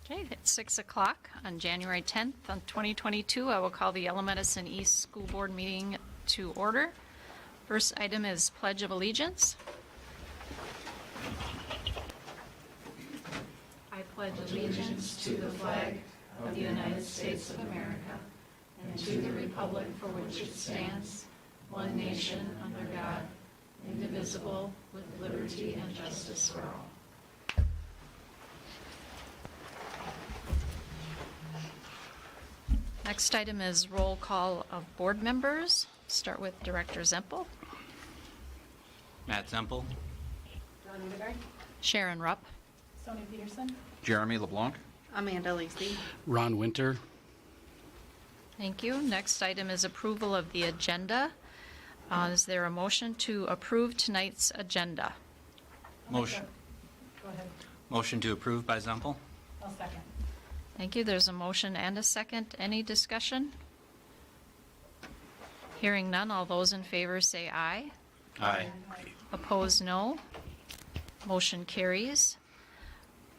Okay, it's 6 o'clock on January 10th, 2022. I will call the Yellow Medicine East School Board meeting to order. First item is Pledge of Allegiance. I pledge allegiance to the flag of the United States of America and to the republic for which it stands, one nation under God, indivisible, with liberty and justice for all. Next item is roll call of board members. Start with Director Zempel. Matt Zempel. Ron Underberg. Sharon Rupp. Sonia Peterson. Jeremy LeBlanc. Amanda Lacey. Ron Winter. Thank you. Next item is approval of the agenda. Is there a motion to approve tonight's agenda? Motion. Go ahead. Motion to approve by Zempel. I'll second. Thank you. There's a motion and a second. Any discussion? Hearing none, all those in favor say aye. Aye. Opposed, no. Motion carries.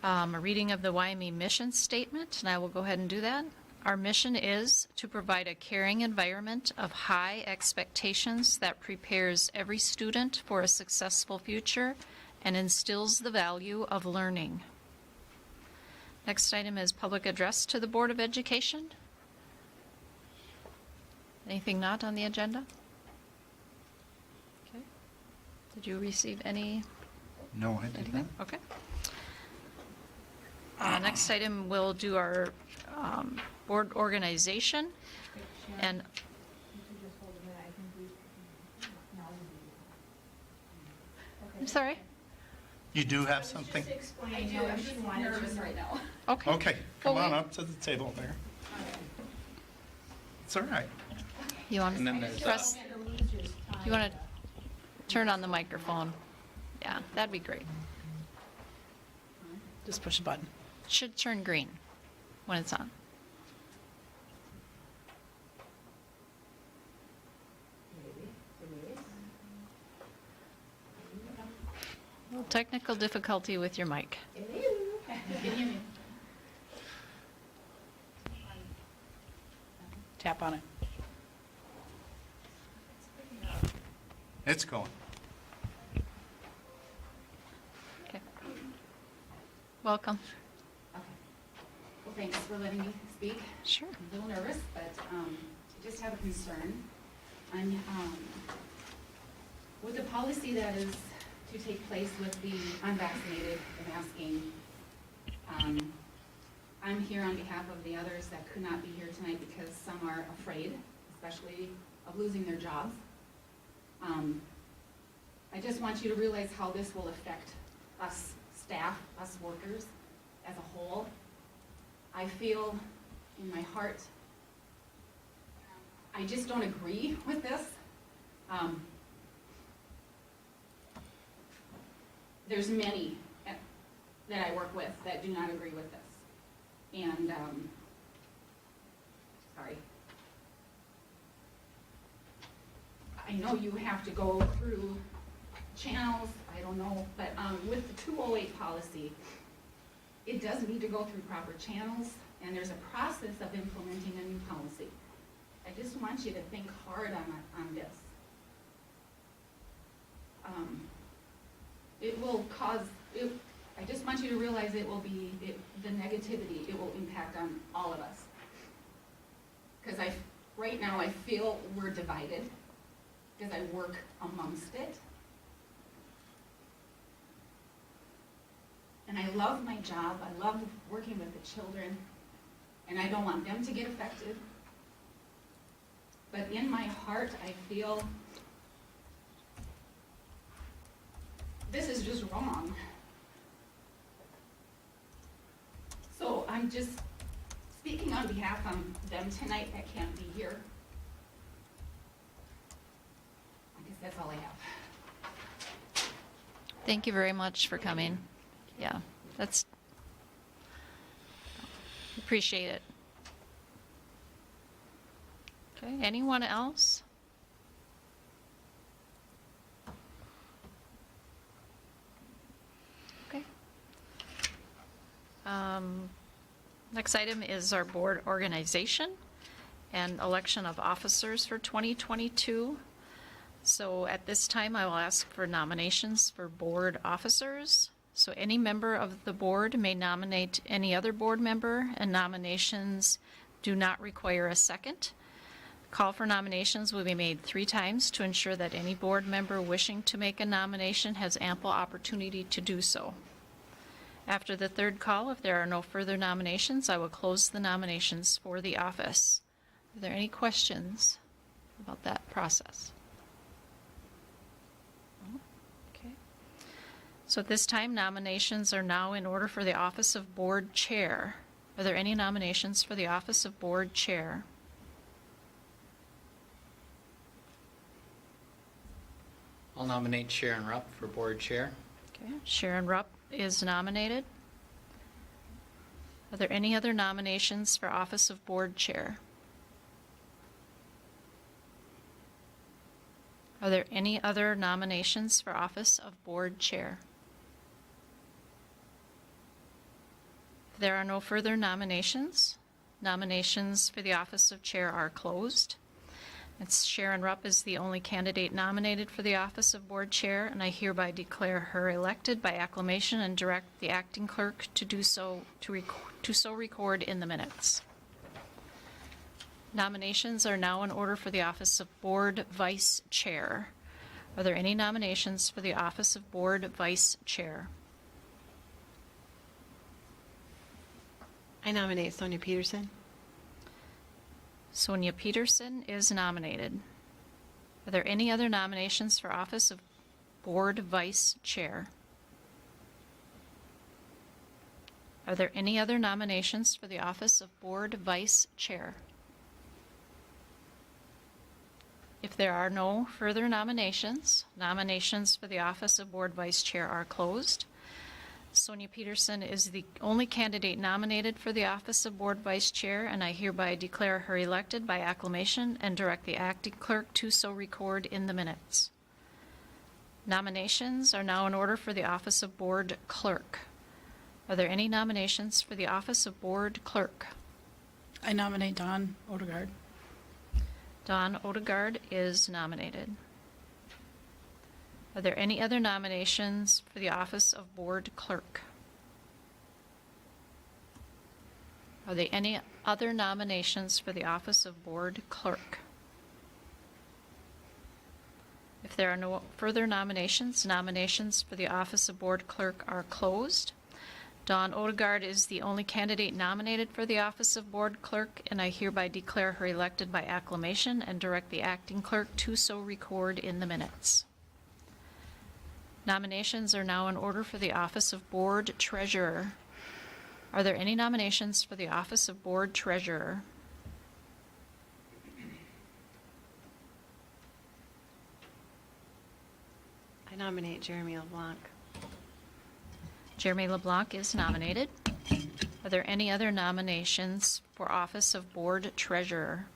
A reading of the Wyoming mission statement, and I will go ahead and do that. Our mission is to provide a caring environment of high expectations that prepares every student for a successful future and instills the value of learning. Next item is public address to the Board of Education. Anything not on the agenda? Okay. Did you receive any? No, I did not. Okay. Next item, we'll do our board organization. And I'm sorry? You do have something? I do. I'm just nervous right now. Okay. Okay, come Well, on we- up to the table there. It's all right. You want And then to there's, press, you want to turn on the microphone? Yeah, that'd be great. Just push a button. Should turn green when it's on. A little technical difficulty with your mic. Tap on it. It's going. Okay. Welcome. Okay. Well, thanks for letting me speak. Sure. I'm a little nervous, but I just have a concern on with the policy that is to take place with the unvaccinated, the masking. I'm here on behalf of the others that could not be here tonight because some are afraid, especially of losing their jobs. I just want you to realize how this will affect us staff, us workers as a whole. I feel in my heart, I just don't agree with this. There's many that I work with that do not agree with this. And, sorry. I know you have to go through channels, I don't know, but with the 208 policy, it does need to go through proper channels, and there's a process of implementing a new policy. I just want you to think hard on this. It will cause, I just want you to realize it will be, the negativity, it will impact on all of us. Because right now I feel we're divided, because I work amongst it. And I love my job, I love working with the children, and I don't want them to get affected. But in my heart, I feel this is just wrong. So I'm just speaking on behalf of them tonight that can't be here. I guess that's all I have. Thank you very much for coming. Yeah, appreciate it. Okay, anyone else? Okay. Next item is our board organization and election of officers for 2022. So at this time, I will ask for nominations for board officers. So any member of the board may nominate any other board member, and nominations do not require a second. Call for nominations will be made 3 times to ensure that any board member wishing to make a nomination has ample opportunity to do so. After the 3rd call, if there are no further nominations, I will close the nominations for the office. Are there any questions about that process? No? Okay. So at this time, nominations are now in order for the office of board chair. Are there any nominations for the office of board chair? I'll nominate Sharon Rupp for board chair. Okay, Sharon Rupp is nominated. Are there any other nominations for office of board chair? Are there any other nominations for office of board chair? If there are no further nominations, nominations for the office of chair are closed. Sharon Rupp is the only candidate nominated for the office of board chair, and I hereby declare her elected by acclamation and direct the acting clerk to do so, to so record in the minutes. Nominations are now in order for the office of board vice chair. Are there any nominations for the office of board vice chair? I nominate Sonia Peterson. Sonia Peterson is nominated. Are there any other nominations for office of board vice chair? Are there any other nominations for the office of board vice chair? If there are no further nominations, nominations for the office of board vice chair are closed. Sonia Peterson is the only candidate nominated for the office of board vice chair, and I hereby declare her elected by acclamation and direct the acting clerk to so record in the minutes. Nominations are now in order for the office of board clerk. Are there any nominations for the office of board clerk? I nominate Dawn Odegaard. Dawn Odegaard is nominated. Are there any other nominations for the office of board clerk? Are there any other nominations for the office of board clerk? If there are no further nominations, nominations for the office of board clerk are closed. Dawn Odegaard is the only candidate nominated for the office of board clerk, and I hereby declare her elected by acclamation and direct the acting clerk to so record in the minutes. Nominations are now in order for the office of board treasurer. Are there any nominations for the office of board treasurer? I nominate Jeremy LeBlanc. Jeremy LeBlanc is nominated. Are there any other nominations for office of board treasurer?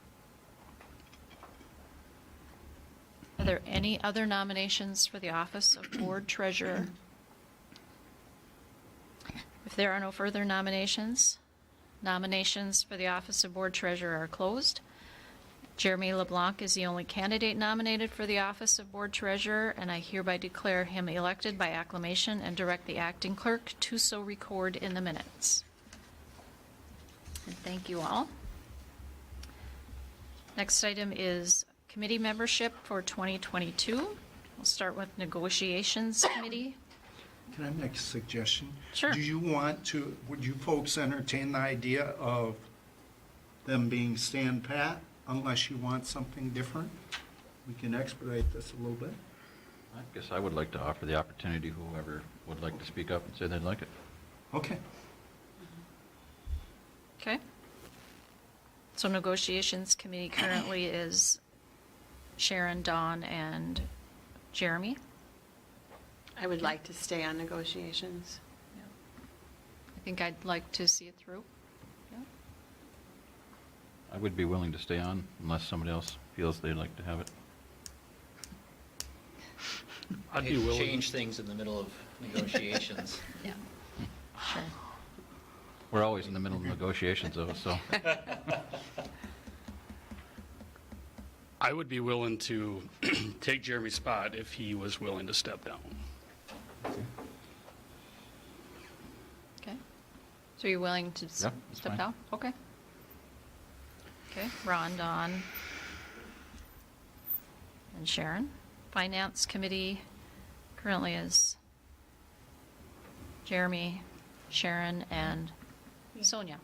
Are there any other nominations for the office of board treasurer? If there are no further nominations, nominations for the office of board treasurer are closed. Jeremy LeBlanc is the only candidate nominated for the office of board treasurer, and I hereby declare him elected by acclamation and direct the acting clerk to so record in the minutes. And thank you all. Next item is committee membership for 2022. We'll start with negotiations committee. Can I make a suggestion? Sure. Would you folks entertain the idea of them being stand pat unless you want something different? We can expedite this a little bit. I guess I would like to offer the opportunity, whoever would like to speak up and say they'd like it. Okay. Okay. So negotiations committee currently is Sharon, Dawn, and Jeremy. I would like to stay on negotiations. I think I'd like to see it through. Yeah. I would be willing to stay on unless somebody else feels they'd like to have it. I'd be willing. Change things in the middle of negotiations. Yeah. Sure. We're always in the middle of negotiations though, so. I would be willing to take Jeremy's spot if he was willing to step down. Okay. So you're willing to Yeah, that's step fine. down? Okay. Okay, Ron, Don, and Sharon. Finance Committee currently is Jeremy, Sharon, and Sonia.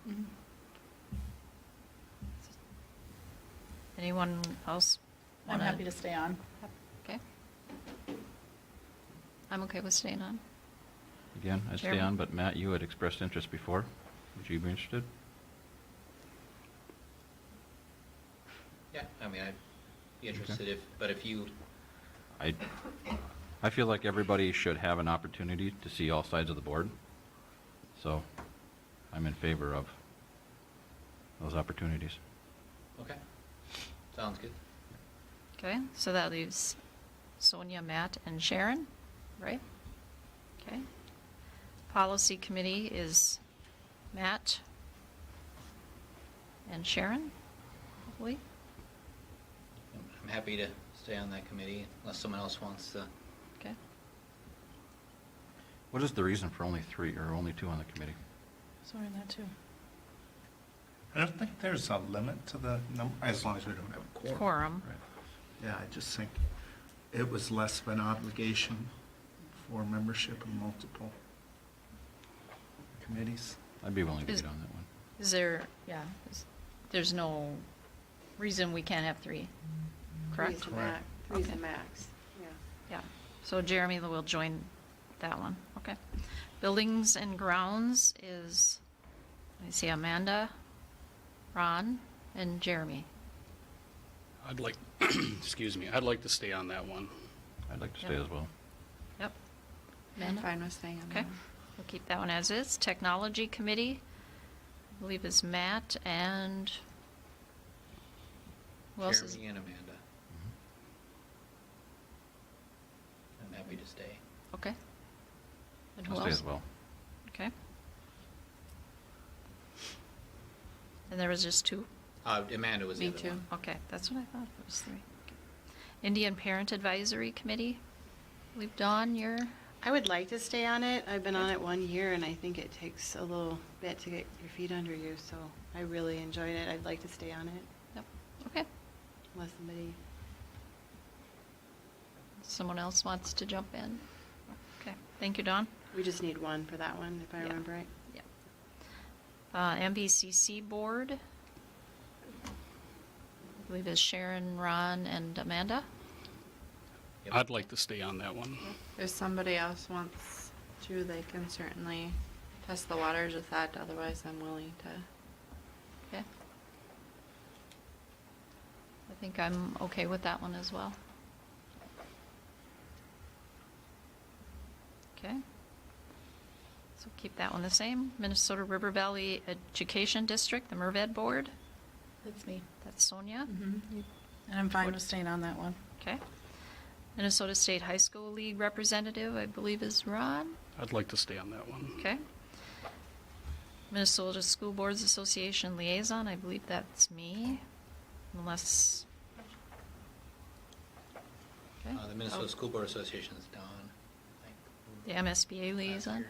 Anyone else? I'm wanna- happy to stay on. Okay. I'm okay with staying on. Again, I'd stay Chairman? on, but Matt, you had expressed interest before. Would you be interested? Yeah, I mean, I'd be interested if you, I feel like everybody should have an opportunity to see all sides of the board. So I'm in favor of those opportunities. okay, sounds good. Okay, so that leaves Sonia, Matt, and Sharon, right? Okay. Policy Committee is Matt and Sharon, hopefully. I'm happy to stay on that committee unless someone else wants to. Okay. What is the reason for only 3 or only 2 on the committee? Sorry, that too. I don't think there's a limit to the number, as long as we don't have a quorum. Quorum. Yeah, I just think it was less of an obligation for membership in multiple committees. I'd be willing to Is- get on that one. Is there, yeah, there's no reason we can't have 3, correct? Three's the max. Three's the Okay. max, yeah. Yeah, so Jeremy will join that one, okay. Buildings and Grounds is, I see Amanda, Ron, and Jeremy. I'd like, excuse me, I'd like to stay on that one. I'd like to stay Yeah. as well. Yep. I'm Amanda? fine with staying on Okay, that one. we'll keep that one as is. Technology Committee, I believe is Matt and, who else is? Jeremy and Amanda. I'm happy to stay. Okay. And who I'll else? stay as well. Okay. And there was just 2? Amanda was the Me other too. one. Okay, that's what I thought, it was 3. Okay. Indian Parent Advisory Committee, I believe Dawn, you're, I would like to stay on it. I've been on it 1 year, and I think it takes a little bit to get your feet under you, so I really enjoyed it. I'd like to stay on it, yep, okay. unless somebody, Someone else wants to jump in? Okay, thank you, Dawn. we just need one for that one, if I Yeah. remember right. Yep. MBCC Board, I believe is Sharon, Ron, and Amanda. Yep. I'd like to stay on that one. If somebody else wants to, they can certainly test the waters with that, otherwise I'm willing to. Okay. I think I'm okay with that one as well. Okay. So keep that one the same. Minnesota River Valley Education District, the MERVED Board, That's me. that's Sonia. And I'm fine with staying on that one. Okay. Minnesota State High School League Representative, I believe is Ron. I'd like to stay on that one. Okay. Minnesota School Boards Association Liaison, I believe that's me, unless. Okay. The Minnesota Oh, School Board Association is Dawn. The MSBA Liaison.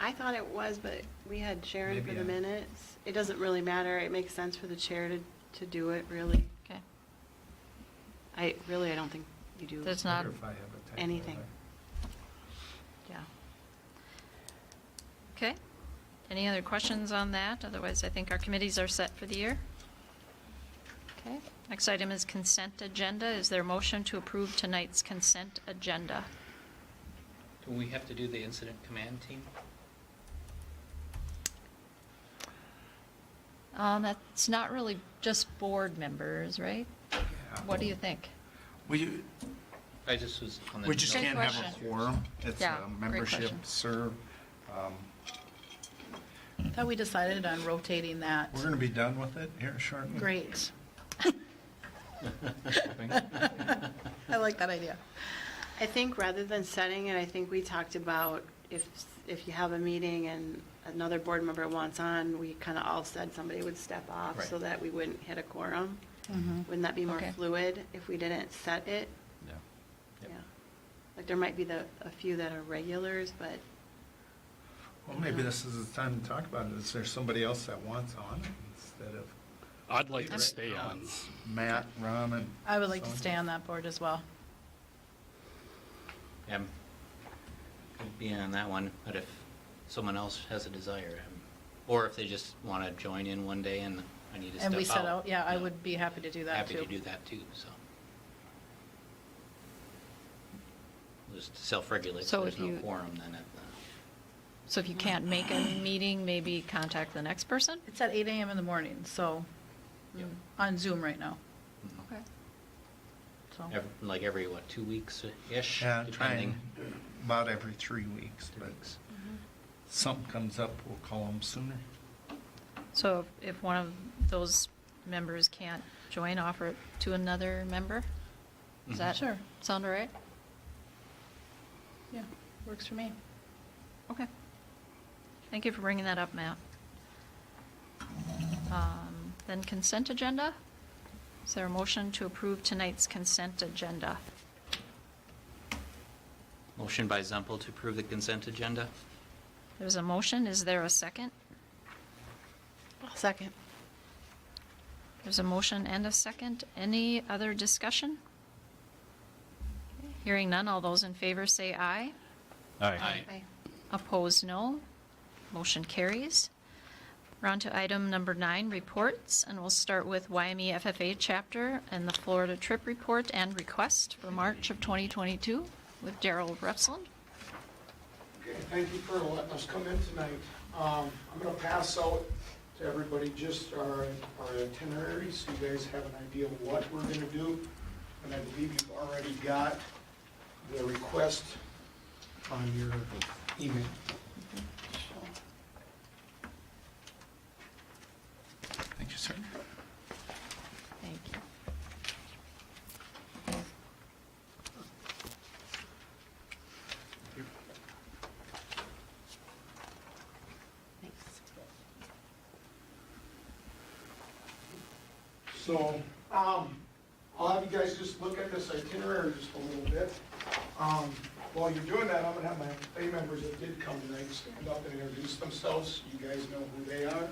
I thought it was, but we had Sharon for Maybe the I- minutes. It doesn't really matter. It makes sense for the chair to do it, really. Okay. I don't think you do. There's not, Wonder if I have a typo anything. there. yeah. Okay. Any other questions on that? Otherwise, I think our committees are set for the year. Okay. Next item is consent agenda. Is there a motion to approve tonight's consent agenda? Do we have to do the incident command team? That's not really just board members, right? Yeah. What do you think? I just was on the. We just Good can't have question. a quorum. It's Yeah, a great membership question. serve. I thought we decided on rotating that. We're going to be done with it here shortly. Great. I like that idea. I think rather than setting it, I think we talked about if you have a meeting and another board member wants on, we kind of all said somebody would step off Right. so that we wouldn't hit a quorum. Mhm. Wouldn't that be more Okay. fluid if we didn't set it? Yeah. Yep. Yeah. Like there might be a few that are regulars, but Well, maybe this is the time to talk about it. Is there somebody else that wants on it instead of I'd like to stay on. Matt, Ron, and? I would like to Sonia? stay on that board as well. Could be on that one, but if someone else has a desire, or if they just want to join in one day and I need to step out. And we set out, yeah, I you know, would be happy to do that too. Happy to do that too, so. We'll just self-regulate, So so there's if no you- quorum then at the. So if you can't make a meeting, maybe contact the next person? It's at 8 a.m. in the morning, so, Yep. on Zoom right now, Okay. so. Like every, what, 2 weeks-ish, Yeah, depending. trying about every 3 weeks, 3 but weeks. something comes up, we'll call them sooner. So if one of those members can't join, offer it to another member? Does Mhm. that Sure. sound all right? Yeah, works for me. Okay. Thank you for bringing that up, Matt. Then consent agenda? Is there a motion to approve tonight's consent agenda? Motion by Zempel to approve the consent agenda? There's a motion. Is there a second? second. There's a motion and a second. Any other discussion? Hearing none, all those in favor say aye. Aye. Aye. Opposed, no. Motion carries. We're on to item number 9, reports, and we'll start with YME FFA chapter and the Florida trip report and request for March of 2022 with Daryl Repsland. Okay, thank you for letting us come in tonight. I'm going to pass out to everybody just our itinerary, so you guys have an idea of what we're going to do. And I believe you've already got the request on your email. Thank you, sir. Thank you. So, I'll have you guys just look at this itinerary just a little bit. While you're doing that, I'm gonna have my FFA members that did come tonight stand up and introduce themselves. You guys know who they are.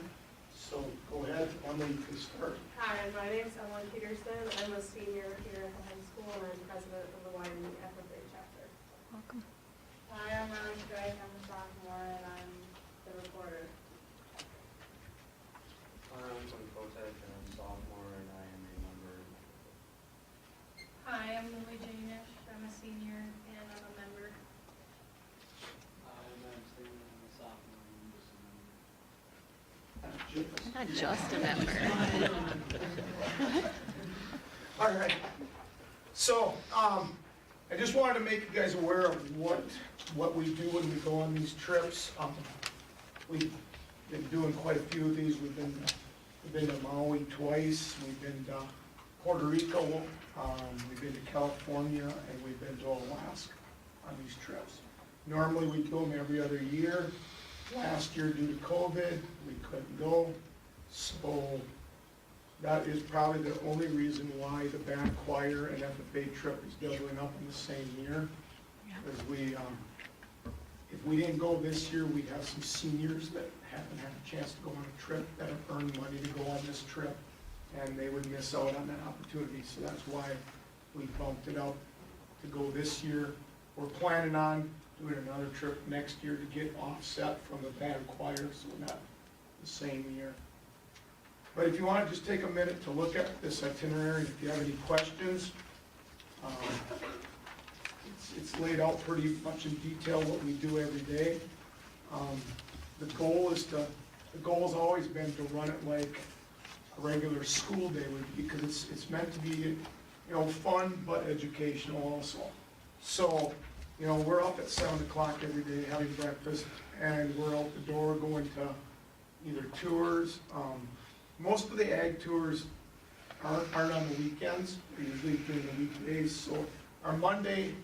So go ahead, Emily, you can start. Hi, my name's Emily Peterson. I'm a senior here at the high school, and I'm president of the YME FFA chapter. Welcome. Hi, I'm Ron Drake. I'm a sophomore, and I'm the reporter. I'm Tony Kotek, and I'm a sophomore, and I am a member. Hi, I'm Lily Janish. I'm a senior, and I'm a member. I'm Stephen, I'm a sophomore, and I'm just a member. Not just a member. All right. So, I just wanted to make you guys aware of what we do when we go on these trips. We've been doing quite a few of these. We've been to Maui twice. We've been to Puerto Rico. We've been to California, and we've been to Alaska on these trips. Normally, we do them every other year. Last year, due to COVID, we couldn't go. So that is probably the only reason why the band choir and FFA trip is doubling up in the same year. Because if we didn't go this year, we'd have some seniors that haven't had a chance to go on a trip, that have earned money to go on this trip, and they would miss out on that opportunity. So that's why we bumped it up to go this year. We're planning on doing another trip next year to get offset from the band choir, so we're not the same year. But if you want to just take a minute to look at this itinerary, if you have any questions, it's laid out pretty much in detail what we do every day. The goal has always been to run it like a regular school day would be, because it's meant to be, fun but educational also. So, we're up at 7 o'clock every day having breakfast, and we're out the door going to either tours. Most of the ag tours aren't on the weekends, they're usually during the weekdays. So our Monday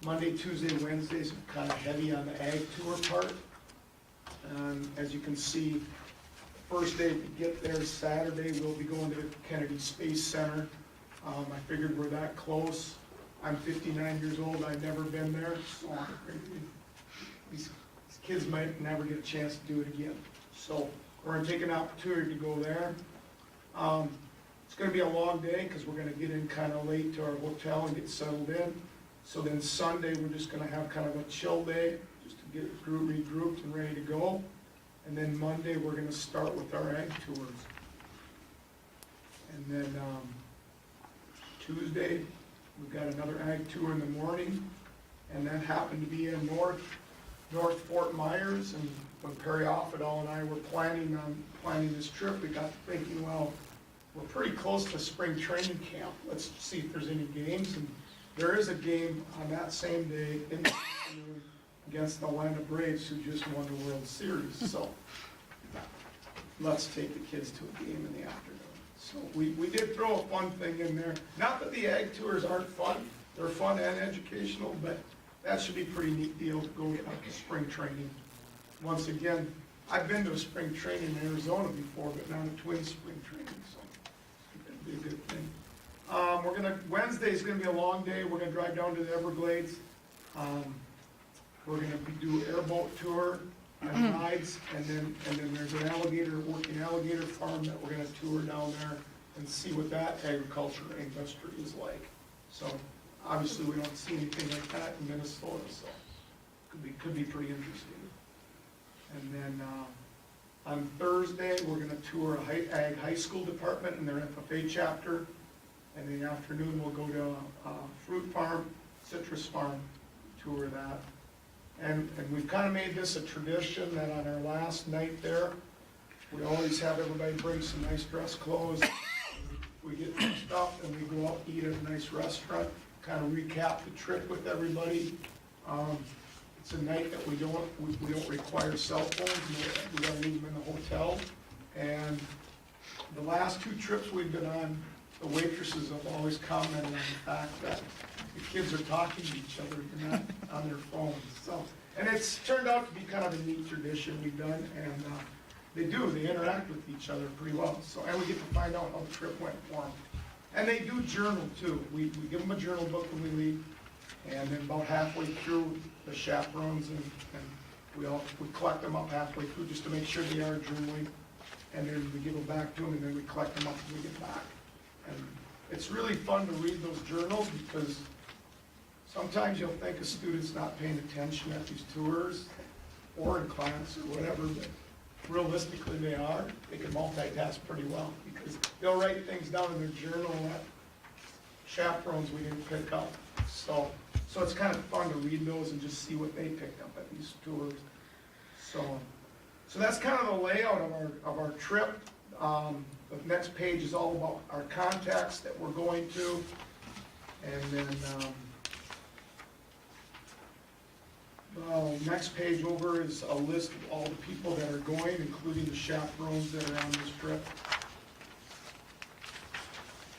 Monday, Tuesday, Wednesdays are kind of heavy on the ag tour part. As you can see, first day we get there, Saturday, we'll be going to the Kennedy Space Center. I figured we're that close. I'm 59 years old, I've never been there, so these kids might never get a chance to do it again. So we're gonna take an opportunity to go there. It's gonna be a long day, because we're gonna get in kind of late to our hotel and get settled in. So then Sunday, we're just gonna have kind of a chill day, just to get regrouped and ready to go. And then Monday, we're gonna start with our ag tours. And then Tuesday, we've got another ag tour in the morning, and that happened to be in North Fort Myers. And when Perry Offedall and I were planning this trip, we got to thinking, well, we're pretty close to spring training camp. Let's see if there's any games. And there is a game on that same day in the afternoon against the Atlanta Braves, who just won the World Series. So let's take the kids to a game in the afternoon. So we did throw a fun thing in there. Not that the ag tours aren't fun, they're fun and educational, but that should be a pretty neat deal to go to spring training. Once again, I've been to a spring training in Arizona before, but not a Twins spring training, so it'd be a good thing. Wednesday's gonna be a long day. We're gonna drive down to the Everglades. We're gonna do airboat tour and rides, and then there's an working alligator farm that we're gonna tour down there and see what that agriculture industry is like. So obviously, we don't see anything like that in Minnesota, so could be pretty interesting. And then on Thursday, we're gonna tour a ag high school department and their FFA chapter. And in the afternoon, we'll go to a fruit farm, citrus farm, tour that. And we've kind of made this a tradition that on our last night there, we always have everybody bring some nice dress clothes. We get dressed up and we go out and eat at a nice restaurant, kind of recap the trip with everybody. It's a night that we don't require cell phones. We gotta leave them in the hotel. And the last two trips we've been on, the waitresses have always commented on the fact that the kids are talking to each other, they're not on their phones. So, and it's turned out to be kind of a neat tradition we've done, and they interact with each other pretty well. So, and we get to find out how the trip went for them. And they do journal too. We give them a journal book when we leave, and then about halfway through, the chaperones and we collect them up halfway through just to make sure they are journaling, and then we give them back to them, and then we collect them up when we get back. And it's really fun to read those journals, because sometimes you'll think a student's not paying attention at these tours or in class or whatever, but realistically they are. They can multitask pretty well, because they'll write things down in their journal that chaperones we didn't pick up. So it's kind of fun to read those and just see what they picked up at these tours. So that's kind of the layout of our trip. The next page is all about our contacts that we're going to, and then the next page over is a list of all the people that are going, including the chaperones that are on this trip.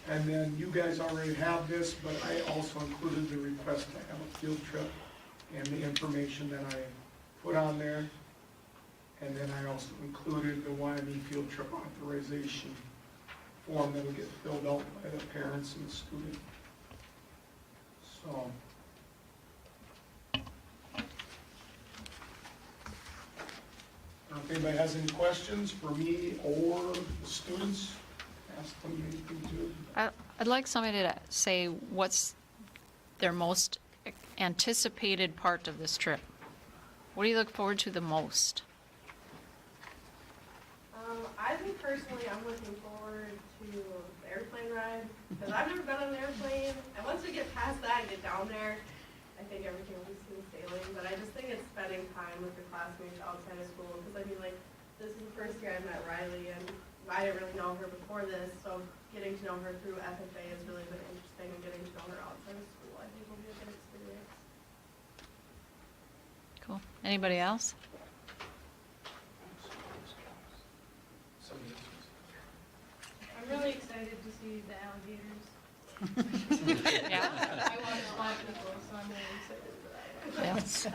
And then you guys already have this, but I also included the request to have a field trip and the information that I put on there. And then I also included the YME field trip authorization form that will get filled out by the parents and the student. So. I don't know if anybody has any questions for me or the students. Ask them anything too. I'd like somebody to say what's their most anticipated part of this trip. What do you look forward to the most? I think personally, I'm looking forward to the airplane ride, because I've never been on an airplane, and once we get past that and get down there, I think everything will be smooth sailing. But I just think it's spending time with the classmates outside of school, because I mean, like, this is the first year I met Riley, and I didn't really know her before this, so getting to know her through FFA has really been interesting, and getting to know her outside of school, I think will be a good experience. Cool. Anybody else? I'm really excited to see the alligators. Yeah? I watch a lot of people, so I'm really excited for that one. Yes.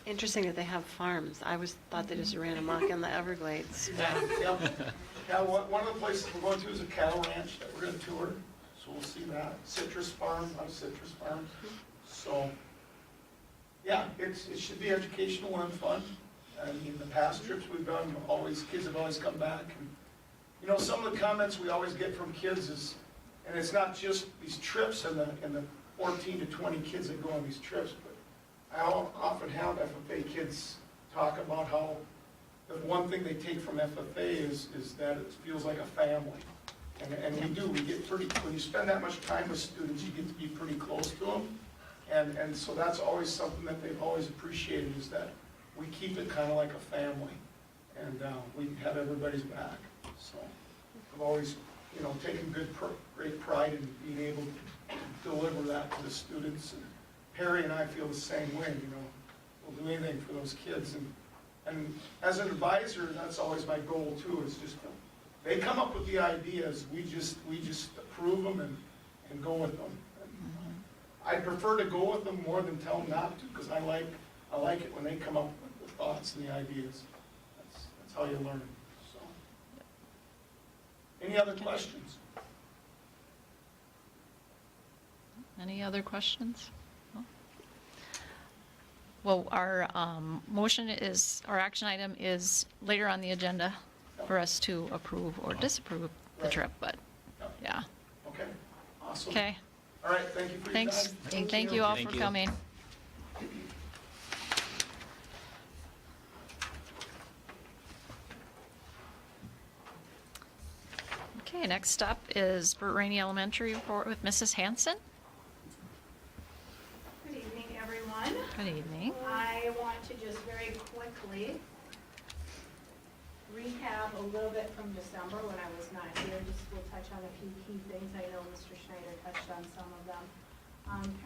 Interesting that they have farms. I was thought they just ran amok in the Everglades. Yeah, one of the places we're going to is a cattle ranch that we're gonna tour, so we'll see that. Citrus farm, a lot of citrus farms. So, yeah, it should be educational and fun. I mean, the past trips we've done, kids have always come back. And, you know, some of the comments we always get from kids is, and it's not just these trips and the 14 to 20 kids that go on these trips, but I often have FFA kids talk about how the one thing they take from FFA is that it feels like a family. And we do, we get pretty, when you spend that much time with students, you get to be pretty close to them. And so that's always something that they've always appreciated, is that we keep it kind of like a family. And we have everybody's back. So I've always, you know, taken great pride in being able to deliver that to the students. And Harry and I feel the same way, you know. We'll do anything for those kids. And as an advisor, that's always my goal too, is just, they come up with the ideas, we just approve them and go with them. And I prefer to go with them more than tell them not to, because I like it when they come up with the thoughts and the ideas. That's how you learn, so. Any other questions? Any other questions? No? Well, our our action item is later on the agenda for us to approve or disapprove the Right. trip, but, yeah. Okay, awesome. Okay, All right, thank you for your thanks. time. Thank you all Thank for you. coming. Okay, next up is Burt Rainey Elementary report with Mrs. Hanson. Good evening, everyone. Good evening. I want to just very quickly recap a little bit from December when I was not here. Just we'll touch on a few key things. I know Mr. Schneider touched on some of them.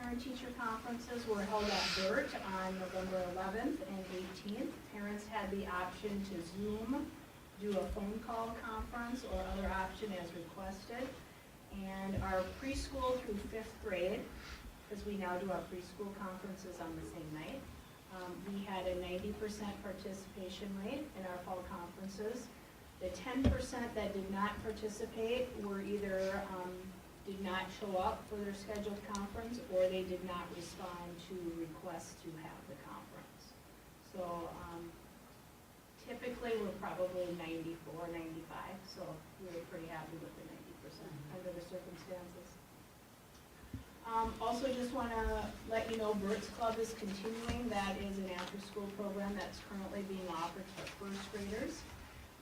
Parent-teacher conferences were held at Burt on November 11th and 18th. Parents had the option to Zoom, do a phone call conference, or other option as requested. And our preschool through 5th grade, because we now do our preschool conferences on the same night, we had a 90% participation rate in our fall conferences. The 10% that did not participate were either did not show up for their scheduled conference, or they did not respond to requests to have the conference. So typically we're probably 94, 95, so we were pretty happy with the 90% under the circumstances. Also just want to let you know Berts Club is continuing. That is an after-school program that's currently being offered to first graders.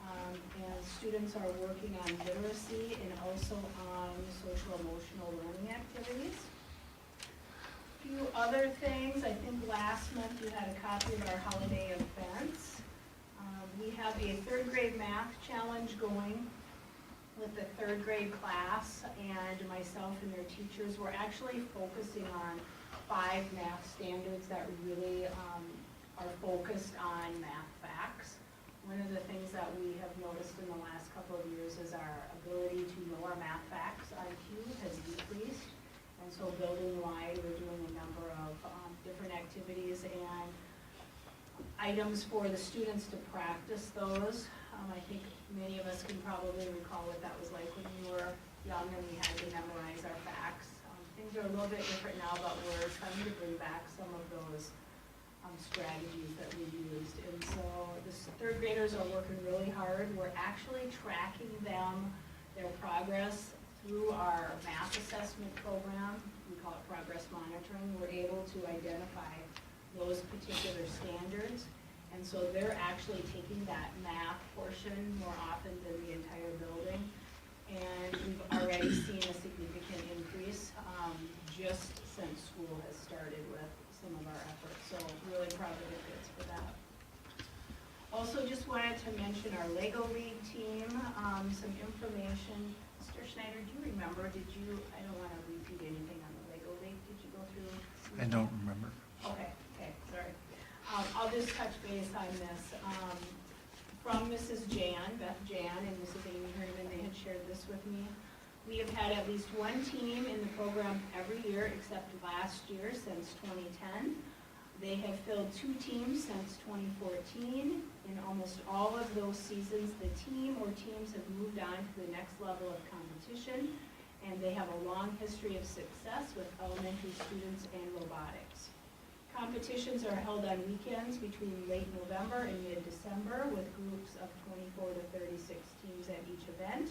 And students are working on literacy and also on social emotional learning activities. A few other things, I think last month you had a copy of our holiday events. We have a 3rd grade math challenge going with the 3rd grade class, and myself and their teachers. We're actually focusing on 5 math standards that really are focused on math facts. One of the things that we have noticed in the last couple of years is our ability to know our math facts IQ has decreased. And so building-wide, we're doing a number of different activities and items for the students to practice those. I think many of us can probably recall what that was like when we were young and we had to memorize our facts. Things are a little bit different now, but we're trying to bring back some of those strategies that we used. And so the 3rd graders are working really hard. We're actually tracking their progress through our math assessment program. We call it progress monitoring. We're able to identify those particular standards. And so they're actually taking that math portion more often than the entire building. And we've already seen a significant increase just since school has started with some of our efforts. So really proud of the kids for that. Also just wanted to mention our Lego League team, some information. Mr. Schneider, do you remember, I don't want to repeat anything on the Lego League. Did you go through? I don't remember. Okay, sorry. I'll just touch base on this. From Mrs. Beth Jan, and Mrs. Amy Herman, they had shared this with me. We have had at least one team in the program every year except last year since 2010. They have filled 2 teams since 2014. In almost all of those seasons, the team or teams have moved on to the next level of competition, and they have a long history of success with elementary students and robotics. Competitions are held on weekends between late November and mid-December with groups of 24 to 36 teams at each event.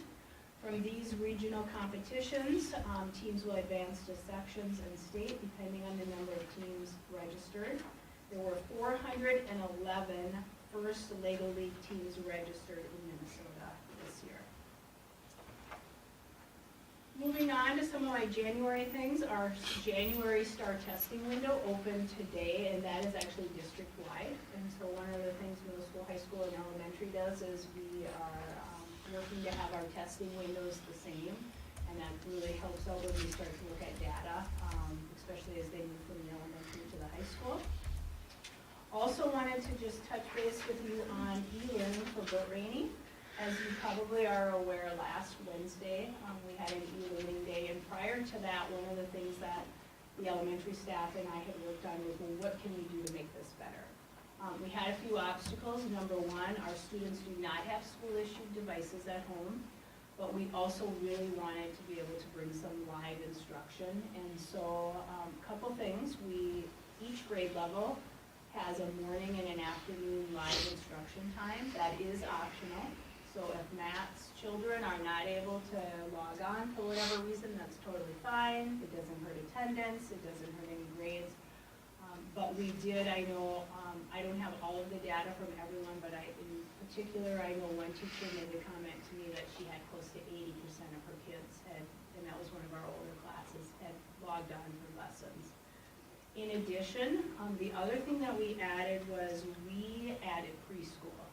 From these regional competitions, teams will advance to sections and state depending on the number of teams registered. There were 411 first Lego League teams registered in Minnesota this year. Moving on to some of my January things, our January STAR testing window opened today, and that is actually district-wide. And so one of the things middle school, high school, and elementary does is we are working to have our testing windows the same, and that really helps out when we start to look at data, especially as they move from the elementary to the high school. Also wanted to just touch base with you on e-learning for Burt Rainey. As you probably are aware, last Wednesday, we had an e-learning day, and prior to that, one of the things that the elementary staff and I had worked on was, well, what can we do to make this better? We had a few obstacles. Number one, our students do not have school-issued devices at home, but we also really wanted to be able to bring some live instruction. And so a couple things. Each grade level has a morning and an afternoon live instruction time. That is optional. So if Matt's children are not able to log on for whatever reason, that's totally fine. It doesn't hurt attendance. It doesn't hurt any grades. But we did, I know, I don't have all of the data from everyone, but in particular, I know one teacher made the comment to me that she had close to 80% of her kids and that was one of our older classes, had logged on for lessons. In addition, the other thing that we added was we added preschool.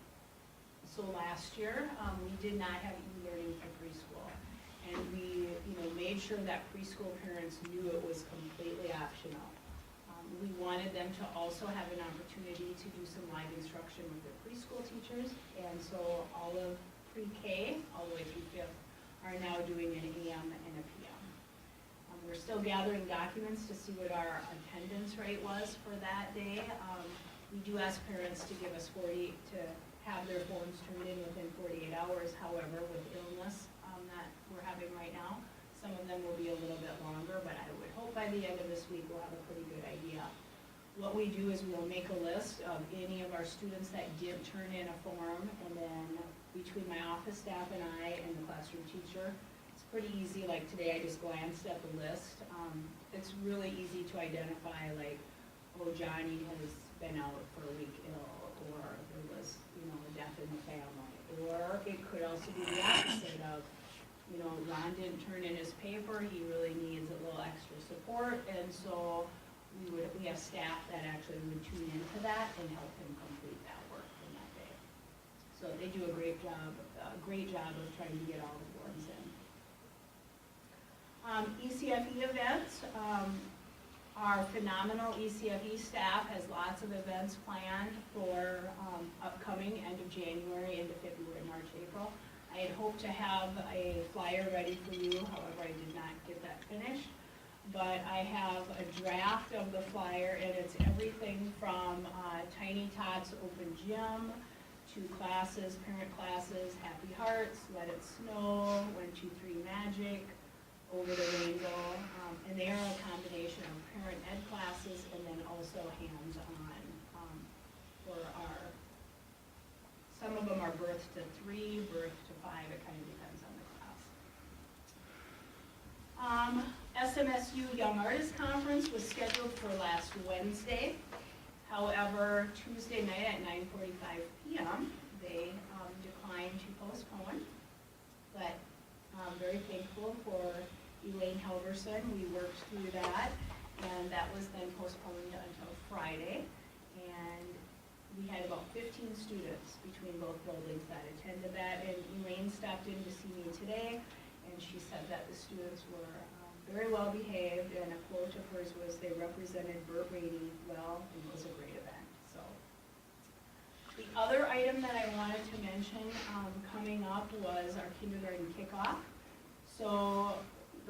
So last year, we did not have e-learning for preschool. And we, made sure that preschool parents knew it was completely optional. We wanted them to also have an opportunity to do some live instruction with their preschool teachers, and so all of pre-K, all the way through 5th, are now doing an AM and a PM. We're still gathering documents to see what our attendance rate was for that day. We do ask parents to give us to have their forms turned in within 48 hours, however, with illness that we're having right now, some of them will be a little bit longer, but I would hope by the end of this week we'll have a pretty good idea. What we do is we'll make a list of any of our students that did turn in a form, and then between my office staff and I and the classroom teacher, it's pretty easy. Like today I just glanced at the list. It's really easy to identify, like, oh, Johnny has been out for a week ill, or there was, a death in the family. Or it could also be the opposite of, Ron didn't turn in his paper, he really needs a little extra support, and so we have staff that actually would tune into that and help him complete that work in that day. So they do a great job of trying to get all the forms in. ECFE events, our phenomenal ECFE staff has lots of events planned for upcoming end of January into February, March, April. I had hoped to have a flyer ready for you, however, I did not get that finished. But I have a draft of the flyer, and it's everything from Tiny Tots Open Gym to classes, parent classes, Happy Hearts, Let It Snow, 1, 2, 3 Magic, Over the Rainbow. And they are a combination of parent ed classes and then also hands-on for some of them are birth to 3, birth to 5, it kind of depends on the class. SMSU Young Artist Conference was scheduled for last Wednesday. However, Tuesday night at 9:45 p.m., they declined to postpone. But I'm very thankful for Elaine Helverson. We worked through that, and that was then postponed until Friday. And we had about 15 students between both buildings that attended that, and Elaine stopped in to see me today, and she said that the students were very well behaved, and a quote of hers was, they represented Burt Rainey well, and it was a great event. So the other item that I wanted to mention coming up was our kindergarten kickoff. So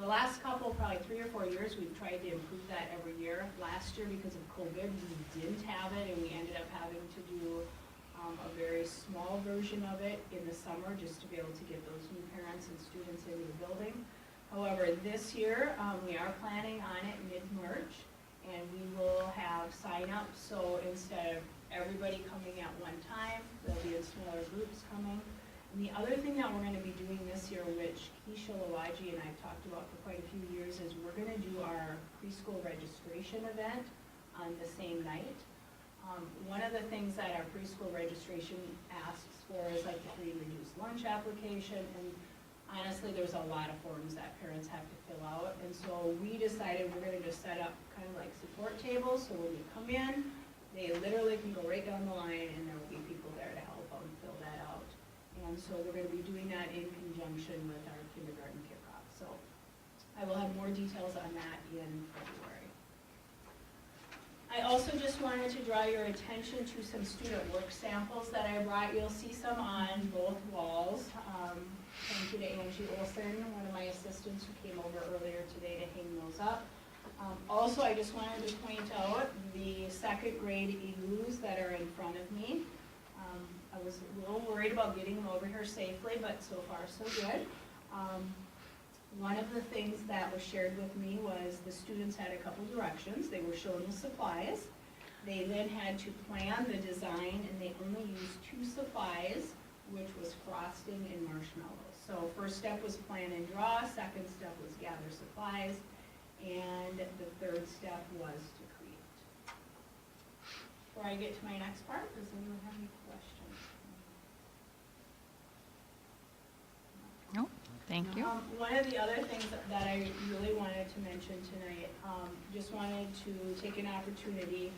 the last couple, probably 3 or 4 years, we've tried to improve that every year. Last year, because of COVID, we didn't have it, and we ended up having to do a very small version of it in the summer, just to be able to get those new parents and students into the building. However, this year, we are planning on it mid-March, and we will have sign-ups, so instead of everybody coming at one time, there'll be in smaller groups coming. And the other thing that we're gonna be doing this year, which Keisha Lawaji and I've talked about for quite a few years, is we're gonna do our preschool registration event on the same night. One of the things that our preschool registration asks for is like the free reduced lunch application, and honestly, there's a lot of forms that parents have to fill out, and so we decided we're gonna just set up kind of like support tables, so when you come in, they literally can go right down the line, and there will be people there to help them fill that out. And so we're gonna be doing that in conjunction with our kindergarten kickoff, so I will have more details on that in February. I also just wanted to draw your attention to some student work samples that I brought. You'll see some on both walls. Thank you to Angie Olson, one of my assistants who came over earlier today to hang those up. Also, I just wanted to point out the second grade igloos that are in front of me. I was a little worried about getting them over here safely, but so far so good. One of the things that was shared with me was the students had a couple directions. They were shown the supplies. They then had to plan the design, and they only used 2 supplies, which was frosting and marshmallows. So first step was plan and draw, second step was gather supplies, and the third step was to create. Before I get to my next part, does anyone have any questions? No, thank you. One of the other things that I really wanted to mention tonight, just wanted to take an opportunity,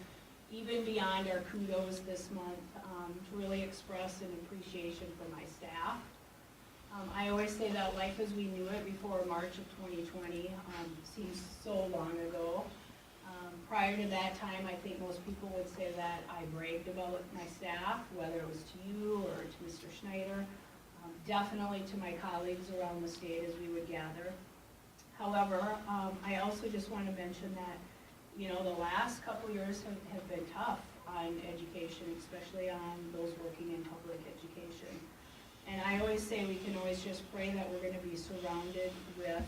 even beyond our kudos this month, to really express an appreciation for my staff. I always say that life as we knew it before March of 2020 seems so long ago. Prior to that time, I think most people would say that I bragged about my staff, whether it was to you or to Mr. Schneider, definitely to my colleagues around the state as we would gather. However, I also just want to mention that, you know, the last couple years have been tough on education, especially on those working in public education. And I always say we can always just pray that we're going to be surrounded with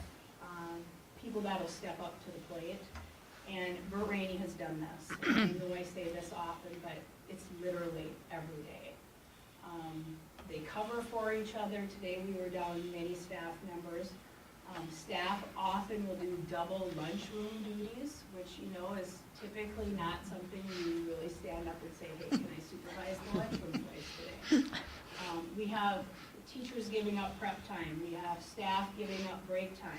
people that will step up to the plate. And Burt Rainey has done this. I know I say this often, but it's literally every day. They cover for each other. Today we were down many staff members. Staff often will do double lunchroom duties, which, you know, is typically not something you really stand up and say, hey, can I supervise the lunchroom place today? We have teachers giving up prep time. We have staff giving up break time.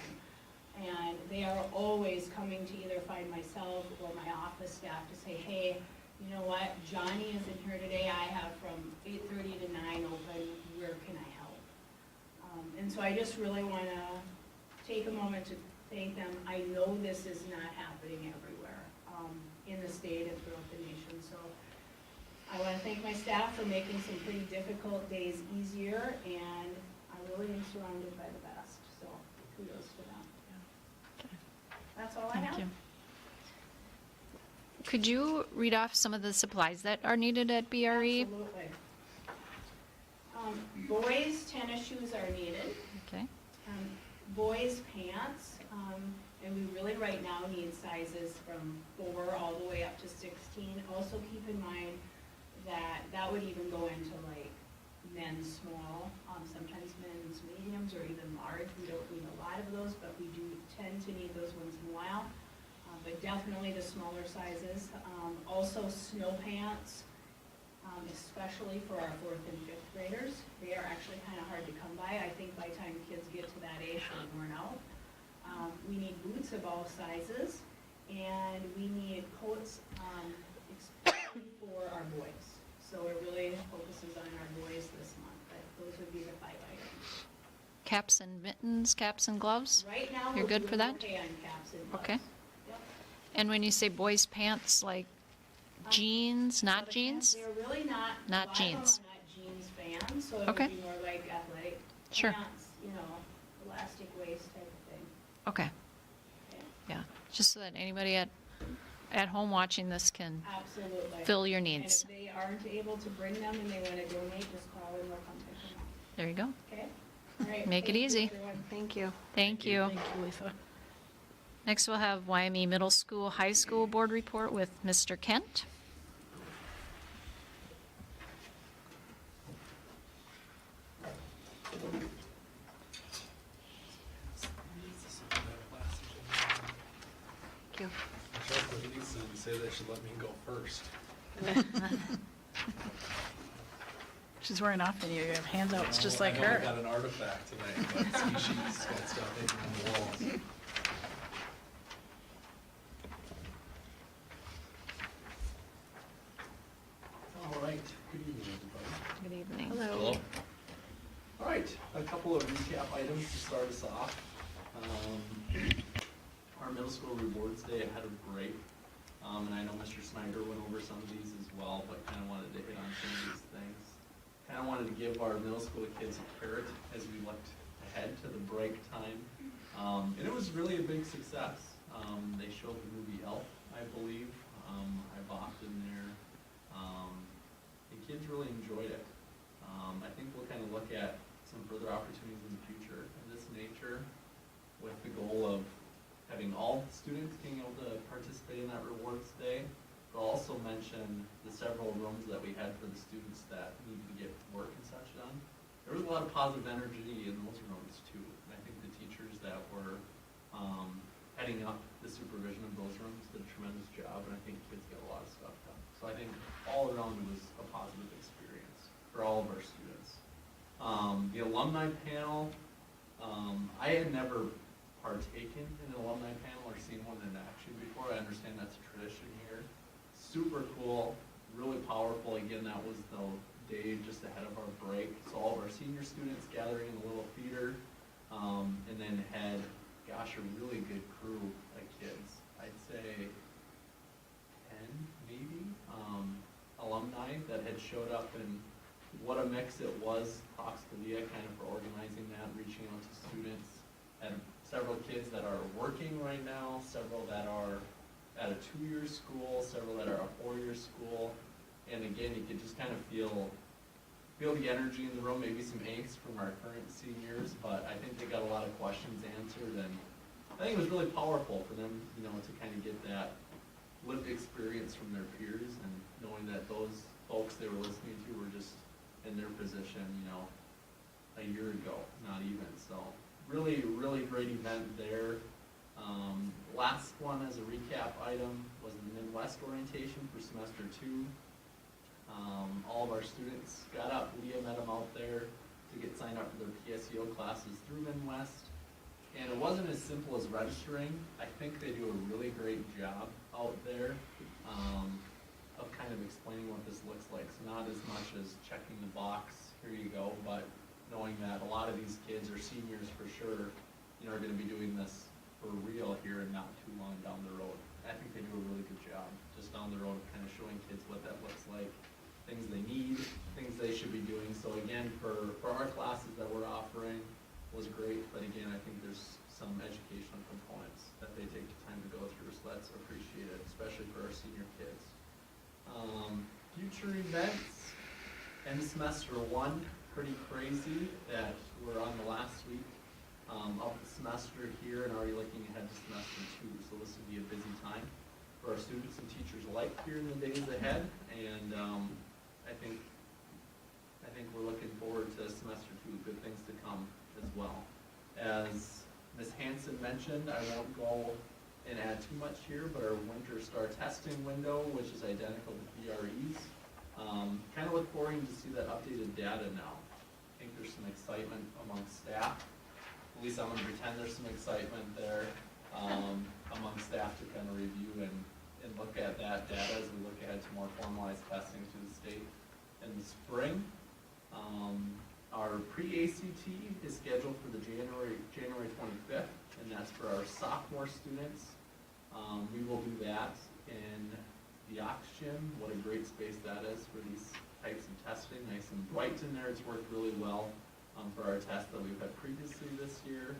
And they are always coming to either find myself or my office staff to say, hey, you know what, Johnny isn't here today. I have from 8:30 to 9 open. Where can I help? And so I just really want to take a moment to thank them. I know this is not happening everywhere in the state and throughout the nation. So I want to thank my staff for making some pretty difficult days easier, and I really am surrounded by the best. So kudos to them. That's all I have. Thank you. Could you read off some of the supplies that are needed at BRE? Absolutely. Boys' tennis shoes are needed. Okay. Boys' pants, and we really right now need sizes from 4 all the way up to 16. Also keep in mind that that would even go into like men's small, sometimes men's mediums or even large. We don't need a lot of those, but we do tend to need those once in a while. But definitely the smaller sizes. Also snow pants, especially for our 4th and 5th graders. They are actually kind of hard to come by. I think by the time kids get to that age, they're worn out. We need boots of all sizes, and we need coats, especially for our boys. So it really focuses on our boys this month, but those would be the 5 items. Caps and mittens, caps and gloves? Right now, You're we're good for doing that? okay on caps and gloves. Okay. Yep. And when you say boys' pants, like jeans, So not the jeans? pants, they're really not. Not a lot of them jeans. are not jeans fans, so it Okay. would be more like athletic Sure. pants, you know, plastic waste type of thing. Okay, Okay? yeah, just so that anybody at home watching this can Absolutely. fill your needs. And if they aren't able to bring them and they want to donate, just call and we'll come pick them up. There you go. Okay? All right. Make it thank you, easy. everyone. Thank you. Thank you. Thank you, Lisa. Next, we'll have Wyoming Middle School, High School Board Report with Mr. Kent. Thank you. Check with Lisa and say they should let me go first. She's wearing off and you have handouts just like I know I her. got an artifact tonight, but ski sheets got stuff hanging on the walls. All right, good evening, everybody. Good evening. Hello. All right, a couple of recap items to start us off. Our middle school rewards day had a great, and I know Mr. Snyder went over some of these as well, but kind of wanted to hit on some of these things. Kind of wanted to give our middle school kids a carrot as we looked ahead to the break time, and it was really a big success. They showed the movie Elf, I believe. I've often there. The kids really enjoyed it. I think we'll kind of look at some further opportunities in the future of this nature with the goal of having all students being able to participate in that rewards day. But I'll also mention the several rooms that we had for the students that needed to get work and such done. There was a lot of positive energy in those rooms too. And I think the teachers that were heading up the supervision of those rooms did a tremendous job, and I think kids got a lot of stuff done. So I think all around it was a positive experience for all of our students. The alumni panel, I had never partaken in an alumni panel or seen one in action before. I understand that's a tradition here. Super cool, really powerful. Again, that was the day just ahead of our break. So all of our senior students gathering in the little theater, and then had, gosh, a really good crew of kids. I'd say 10 maybe, alumni that had showed up, and what a mix it was. Props to Leah kind of for organizing that, reaching out to students. And several kids that are working right now, several that are at a 2-year school, several that are a 4-year school. And again, you could just kind of feel the energy in the room, maybe some angst from our current seniors, but I think they got a lot of questions answered, and I think it was really powerful for them, to kind of get that lived experience from their peers, and knowing that those folks they were listening to were just in their position, a year ago, not even. So really, really great event there. Last one as a recap item was the Midwest orientation for semester 2. All of our students got up. Leah met them out there to get signed up for their PSEO classes through Midwest. And it wasn't as simple as registering. I think they do a really great job out there of kind of explaining what this looks like. So not as much as checking the box, here you go, but knowing that a lot of these kids are seniors for sure, are going to be doing this for real here and not too long down the road. I think they do a really good job just down the road of kind of showing kids what that looks like, things they need, things they should be doing. So again, for our classes that we're offering was great, but again, I think there's some educational components that they take the time to go through, so that's appreciated, especially for our senior kids. Future events, end of semester 1, pretty crazy that we're on the last week of the semester here and already looking ahead to semester 2, so this will be a busy time for our students and teachers alike here in the days ahead, and I think we're looking forward to semester 2, good things to come as well. As Ms. Hanson mentioned, I won't go and add too much here, but our winter star testing window, which is identical to BRE's, kind of look forward to see that updated data now. I think there's some excitement among staff. At least I'm going to pretend there's some excitement there among staff to kind of review and look at that data as we look ahead to more formalized testing to the state in the spring. Our pre-ACT is scheduled for the January 25th, and that's for our sophomore students. We will do that in the Ox Gym. What a great space that is for these types of testing. Nice and bright in there. It's worked really well. for our test that we've had previously this year.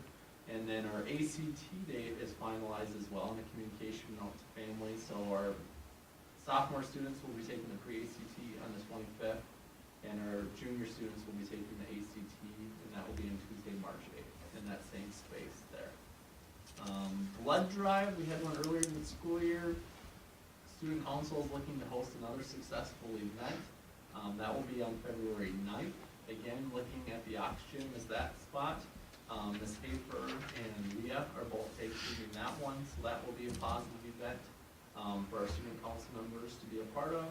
And then our ACT date is finalized as well in a communication note to families. So our sophomore students will be taking the pre-ACT on the 25th, and our junior students will be taking the ACT, and that will be on Tuesday, March 8th, in that same space there. Blood drive, we had one earlier in the school year. Student council is looking to host another successful event. That will be on February 9th. Again, looking at the oxygen as that spot. Ms. Hafer and Leah are both taking that one, so that will be a positive event for our student council members to be a part of.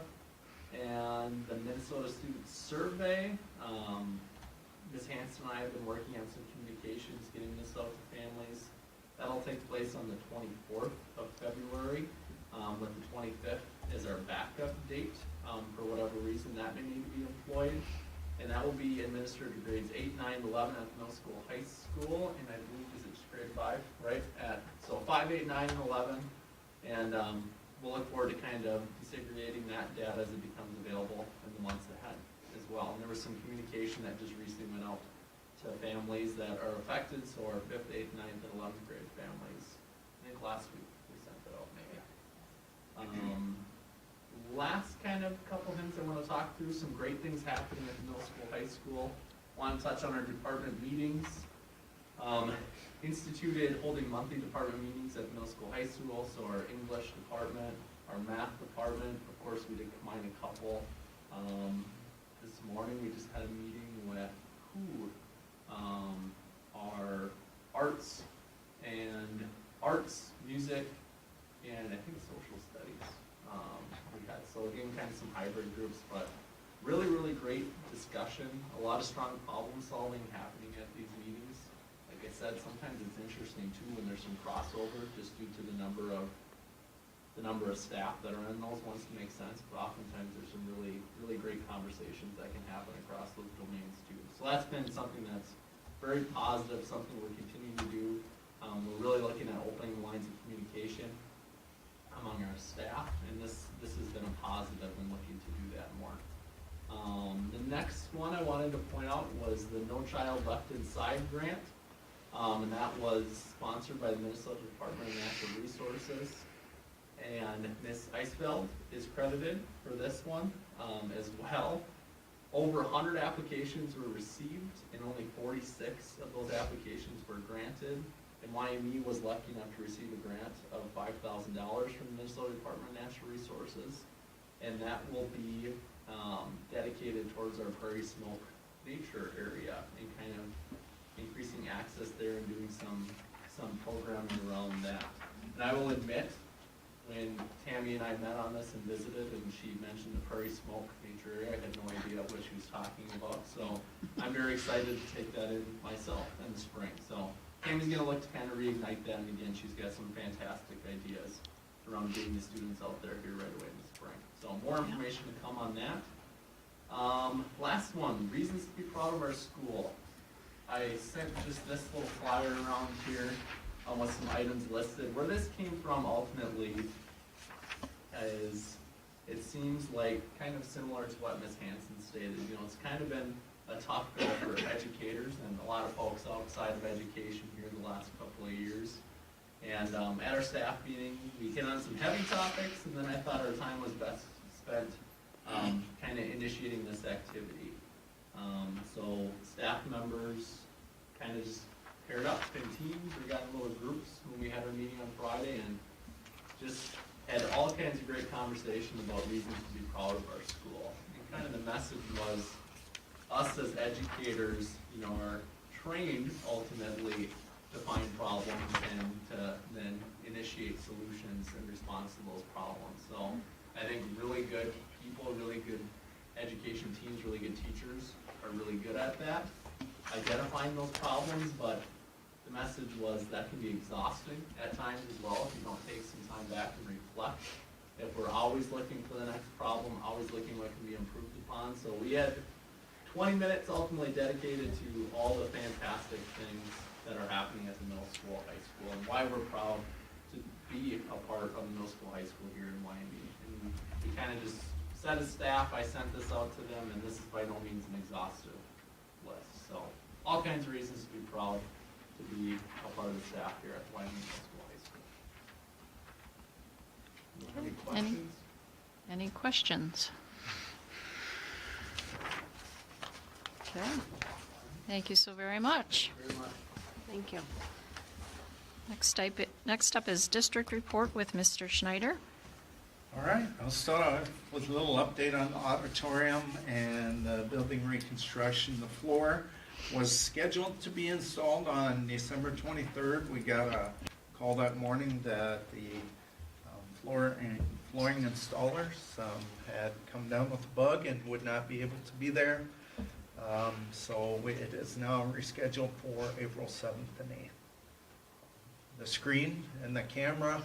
And the Minnesota Student Survey, Ms. Hanson and I have been working on some communications, getting this out to families. That'll take place on the 24th of February, with the 25th as our backup date. For whatever reason, that may need to be employed. And that will be administered to grades 8, 9, 11 at the middle school, high school, and I believe is it grade 5, right? So 5, 8, 9, and 11. And we'll look forward to kind of desegregating that data as it becomes available in the months ahead as well. And there was some communication that just recently went out to families that are affected, so our 5th, 8th, 9th, and 11th grade families. I think last week we sent that out maybe. Last kind of couple things I want to talk through, some great things happening at the middle school, high school. Want to touch on our department meetings. Instituted holding monthly department meetings at the middle school, high school, so our English department, our math department, of course we did combine a couple. This morning we just had a meeting with our arts, music, and I think social studies. So again, kind of some hybrid groups, but really, really great discussion. A lot of strong problem solving happening at these meetings. Like I said, sometimes it's interesting too when there's some crossover just due to the number of staff that are in those ones to make sense, but oftentimes there's some really, really great conversations that can happen across those domains too. So that's been something that's very positive, something we're continuing to do. We're really looking at opening lines of communication among our staff, and this has been a positive in looking to do that more. The next one I wanted to point out was the No Child Left Inside grant, and that was sponsored by the Minnesota Department of Natural Resources, and Ms. Eisfeld is credited for this one as well. Over 100 applications were received, and only 46 of those applications were granted. And YME was lucky enough to receive a grant of $5,000 from the Minnesota Department of Natural Resources, and that will be dedicated towards our Prairie Smoke nature area and kind of increasing access there and doing some programming around that. And I will admit, when Tammy and I met on this and visited, and she mentioned the Prairie Smoke nature area, I had no idea what she was talking about. So I'm very excited to take that in myself in the spring. So Tammy's gonna look to kind of reignite that, and again, she's got some fantastic ideas around getting the students out there here right away in the spring. So more information to come on that. Last one, reasons to be proud of our school. I sent just this little flyer around here with some items listed. Where this came from ultimately is, it seems like kind of similar to what Ms. Hanson stated. You know, it's kind of been a tough go for educators and a lot of folks outside of education here the last couple of years. And at our staff meeting, we hit on some heavy topics, and then I thought our time was best spent kind of initiating this activity. So staff members kind of just paired up in teams. We got in little groups when we had our meeting on Friday, and just had all kinds of great conversation about reasons to be proud of our school. And kind of the message was, us as educators, you know, are trained ultimately to find problems and to then initiate solutions in response to those problems. So I think really good people, really good education teams, really good teachers are really good at that, identifying those problems, but the message was that can be exhausting at times as well if you don't take some time back and reflect. If we're always looking for the next problem, always looking what can be improved upon. So we had 20 minutes ultimately dedicated to all the fantastic things that are happening at the middle school, high school, and why we're proud to be a part of the middle school, high school here in Wyoming. And we kind of just said as staff, I sent this out to them, and this is by no means an exhaustive list. So all kinds of reasons to be proud to be a part of the staff here at Wyoming Middle School High School. Any questions? Any questions? Okay. Thank you so very much. Thank you. Next up is district report with Mr. Schneider. All right, I'll start off with a little update on the auditorium and the building reconstruction. The floor was scheduled to be installed on December 23rd. We got a call that morning that the flooring installers had come down with a bug and would not be able to be there. So it is now rescheduled for April 7th and 8th. The screen and the camera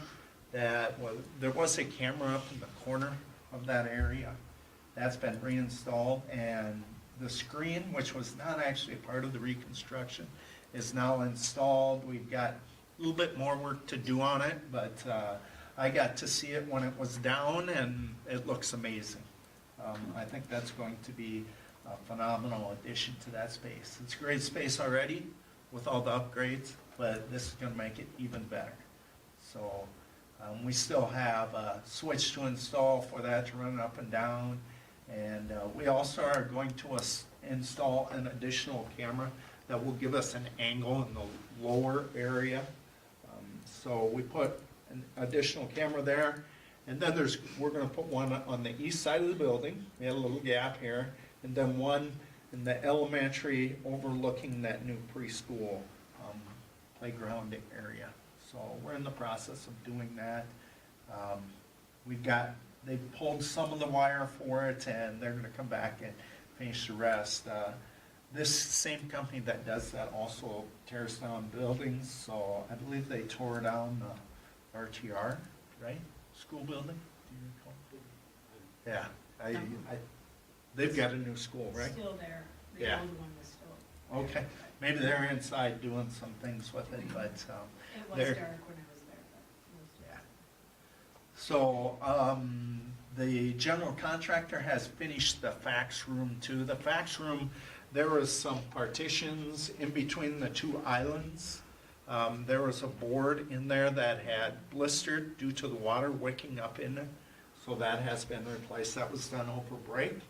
there was a camera up in the corner of that area. That's been reinstalled, and the screen, which was not actually a part of the reconstruction, is now installed. We've got a little bit more work to do on it, but I got to see it when it was down, and it looks amazing. I think that's going to be a phenomenal addition to that space. It's a great space already with all the upgrades, but this is going to make it even better. So we still have a switch to install for that to run up and down, and we also are going to install an additional camera that will give us an angle in the lower area. So we put an additional camera there, and then we're going to put one on the east side of the building. We had a little gap here, and then one in the elementary overlooking that new preschool playground area. So we're in the process of doing that. They pulled some of the wire for it, and they're going to come back and finish the rest. This same company that does that also tears down buildings, so I believe they tore down the RTR, right? School building, do you recall? Yeah, they've got a new school, right? Still there. The Yeah. old one was still. Okay, maybe they're inside doing some things with it, but It was they're. dark when I was there, but it was Yeah. So, the general contractor has finished the fax room too. The fax room, there was some partitions in between the two islands. There was a board in there that had blistered due to the water wicking up in it. So that has been replaced. That was done over break.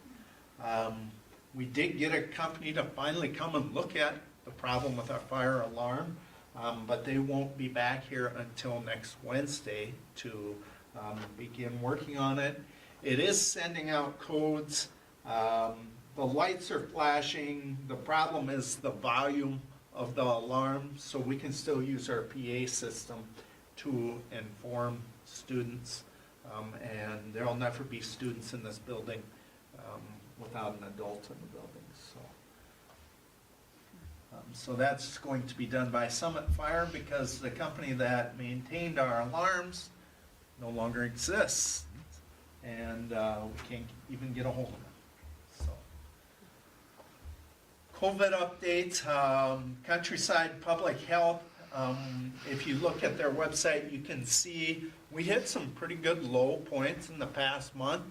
We did get a company to finally come and look at the problem with our fire alarm, but they won't be back here until next Wednesday to begin working on it. It is sending out codes. The lights are flashing. The problem is the volume of the alarm, so we can still use our PA system to inform students. And there'll never be students in this building without an adult in the building. So that's going to be done by Summit Fire because the company that maintained our alarms no longer exists, and we can't even get a hold of them. So, COVID update, Countryside Public Health. If you look at their website, you can see we hit some pretty good low points in the past month.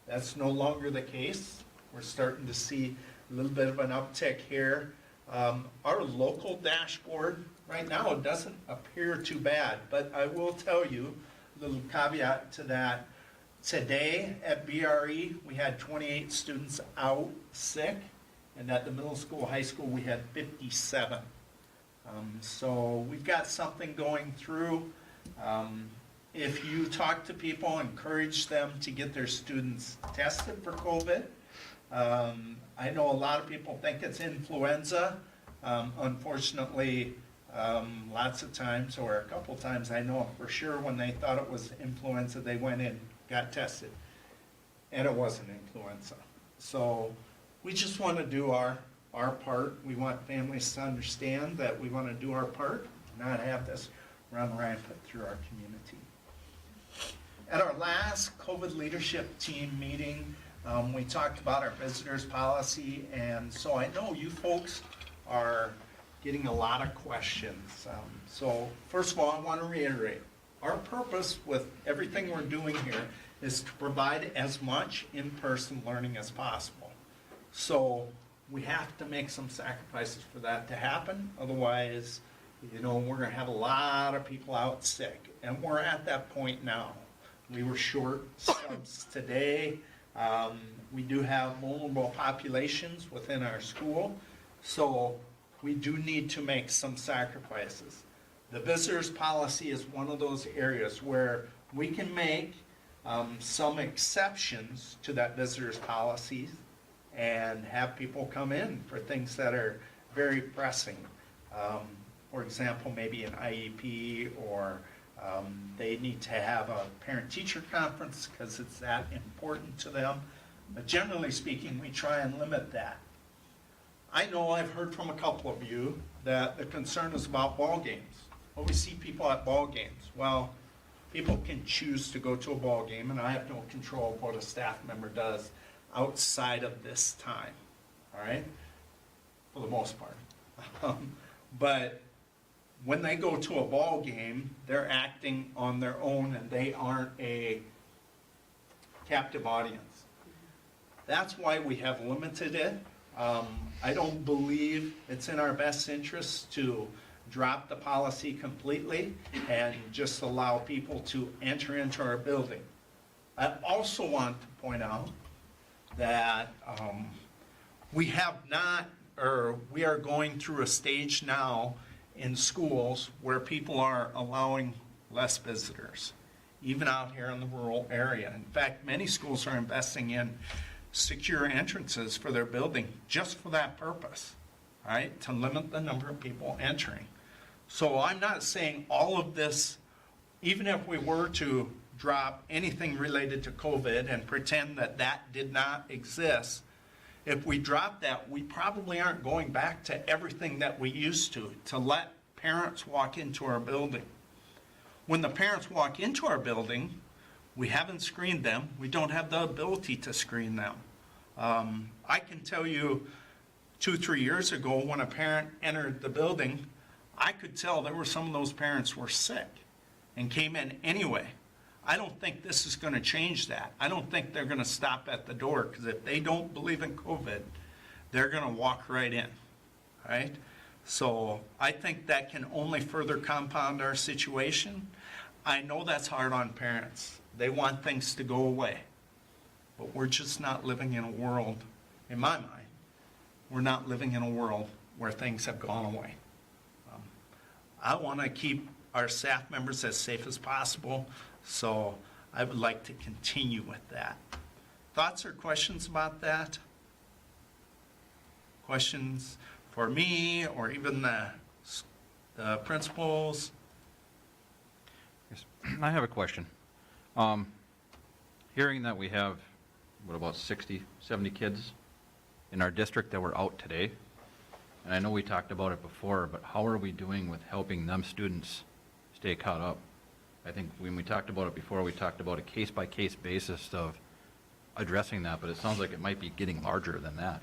That's no longer the case. We're starting to see a little bit of an uptick here. Our local dashboard right now, it doesn't appear too bad, but I will tell you a little caveat to that. Today at BRE, we had 28 students out sick, and at the middle school, high school, we had 57. So we've got something going through. If you talk to people, encourage them to get their students tested for COVID. I know a lot of people think it's influenza. Unfortunately, lots of times, or a couple times, I know for sure when they thought it was influenza, they went in, got tested, and it wasn't influenza. So we just want to do our part. We want families to understand that we want to do our part, not have this run rampant through our community. At our last COVID leadership team meeting, we talked about our visitors policy, and so I know you folks are getting a lot of questions. So first of all, I want to reiterate, our purpose with everything we're doing here is to provide as much in-person learning as possible. So we have to make some sacrifices for that to happen. Otherwise, you know, we're gonna have a lot of people out sick, and we're at that point now. We were short subs today. We do have vulnerable populations within our school, so we do need to make some sacrifices. The visitors policy is one of those areas where we can make some exceptions to that visitors policy and have people come in for things that are very pressing. For example, maybe an IEP, or they need to have a parent-teacher conference because it's that important to them. But generally speaking, we try and limit that. I know I've heard from a couple of you that the concern is about ball games. Well, we see people at ball games. Well, people can choose to go to a ball game, and I have no control of what a staff member does outside of this time, all right? For the most part. But when they go to a ball game, they're acting on their own, and they aren't a captive audience. That's why we have limited it. I don't believe it's in our best interest to drop the policy completely and just allow people to enter into our building. I also want to point out that we have not, or we are going through a stage now in schools where people are allowing less visitors, even out here in the rural area. In fact, many schools are investing in secure entrances for their building just for that purpose, right? To limit the number of people entering. So I'm not saying all of this, even if we were to drop anything related to COVID and pretend that that did not exist, if we drop that, we probably aren't going back to everything that we used to let parents walk into our building. When the parents walk into our building, we haven't screened them. We don't have the ability to screen them. I can tell you 2-3 years ago when a parent entered the building, I could tell there were some of those parents were sick and came in anyway. I don't think this is going to change that. I don't think they're going to stop at the door, because if they don't believe in COVID, they're going to walk right in, right? So I think that can only further compound our situation. I know that's hard on parents. They want things to go away. But we're just not living in a world, in my mind, we're not living in a world where things have gone away. I want to keep our staff members as safe as possible, so I would like to continue with that. Thoughts or questions about that? Questions for me or even the principals? Yes. I have a question. Hearing that we have, what, about 60, 70 kids in our district that were out today, and I know we talked about it before, but how are we doing with helping them students stay caught up? I think when we talked about it before, we talked about a case-by-case basis of addressing that, but it sounds like it might be getting larger than that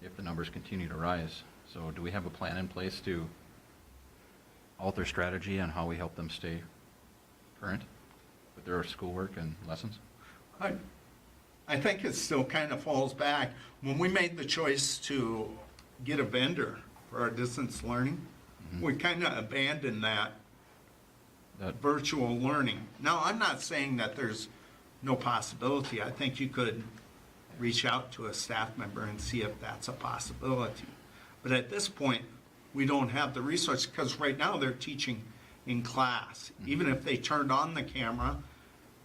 if the numbers continue to rise. So do we have a plan in place to alter strategy on how we help them stay current with their schoolwork and lessons? I think it still kind of falls back. When we made the choice to get a vendor for our distance learning, we kind of abandoned that virtual learning. Now, I'm not saying that there's no possibility. I think you could reach out to a staff member and see if that's a possibility. But at this point, we don't have the resources, because right now they're teaching in class. Even if they turned on the camera,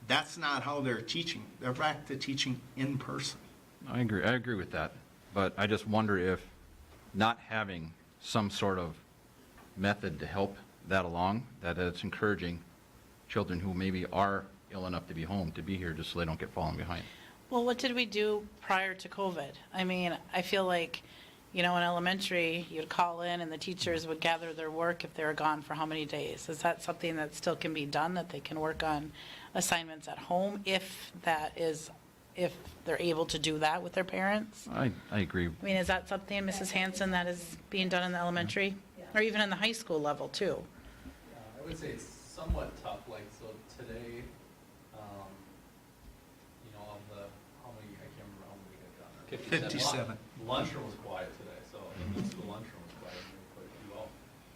that's not how they're teaching. They're back to teaching in person. I agree with that, but I just wonder if not having some sort of method to help that along, that it's encouraging children who maybe are ill enough to be home to be here just so they don't get fallen behind. Well, what did we do prior to COVID? I mean, I feel like, you know, in elementary, you'd call in and the teachers would gather their work if they were gone for how many days? Is that something that still can be done, that they can work on assignments at home if they're able to do that with their parents? I agree. I mean, is that something, Mrs. Hanson, that is being done in the elementary? Or even in the high school level, too? I would say it's somewhat tough, like, so today, you know, of the, how many, I can't remember how many we got done, or 57. Lunchroom was quiet today, so the middle school lunchroom was quiet, and we put a few out.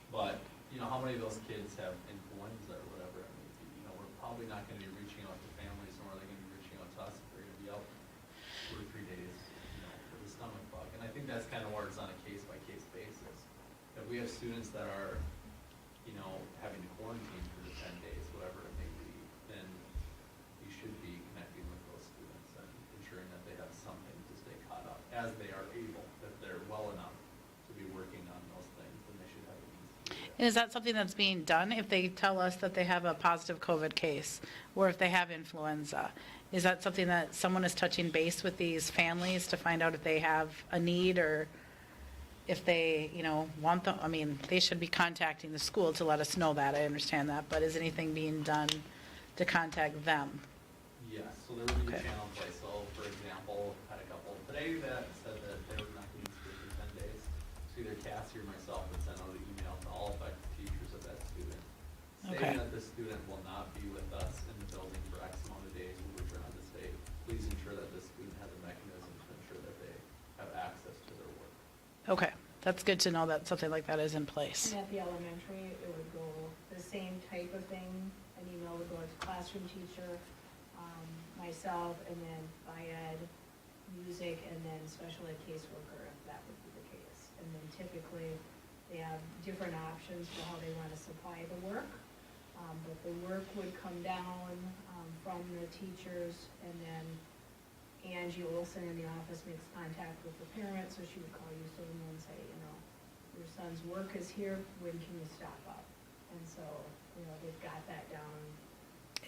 But, you know, how many of those kids have influenza or whatever it may be? You know, we're probably not gonna be reaching out to families, nor are they gonna be reaching out to us if they're gonna be out 2 or 3 days, you know, with a stomach bug. And I think that's kind of where it's on a case-by-case basis. If we have students that are, you know, having to quarantine for the 10 days, whatever it may be, then we should be connecting with those students and ensuring that they have something to stay caught up as they are able, if they're well enough to be working on those things, then they should have a means to do that. And is that something that's being done if they tell us that they have a positive COVID case, or if they have influenza? Is that something that someone is touching base with these families to find out if they have a need, or if they, you know, want them? I mean, they should be contacting the school to let us know that, I understand that, but is anything being done to contact them? Yes, so there would be a Okay. channel in place. So, for example, had a couple today that said that they were not going to speak for 10 days. So either Cassie or myself would send out an email to all affected teachers of that student, Okay. stating that the student will not be with us in the building for X amount of days when we return to state. Please ensure that the student has a mechanism to ensure that they have access to their work. Okay, that's good to know that something like that is in place. And at the elementary, it would go the same type of thing. An email would go to classroom teacher, myself, and then bi-ed, music, and then special ed caseworker, if that would be the case. And then typically, they have different options for how they want to supply the work. But the work would come down from the teachers, and then Angie Olson in the office makes contact with the parents, so she would call you soon and say, you know, your son's work is here, when can you stop up? And so, you know, they've got that down.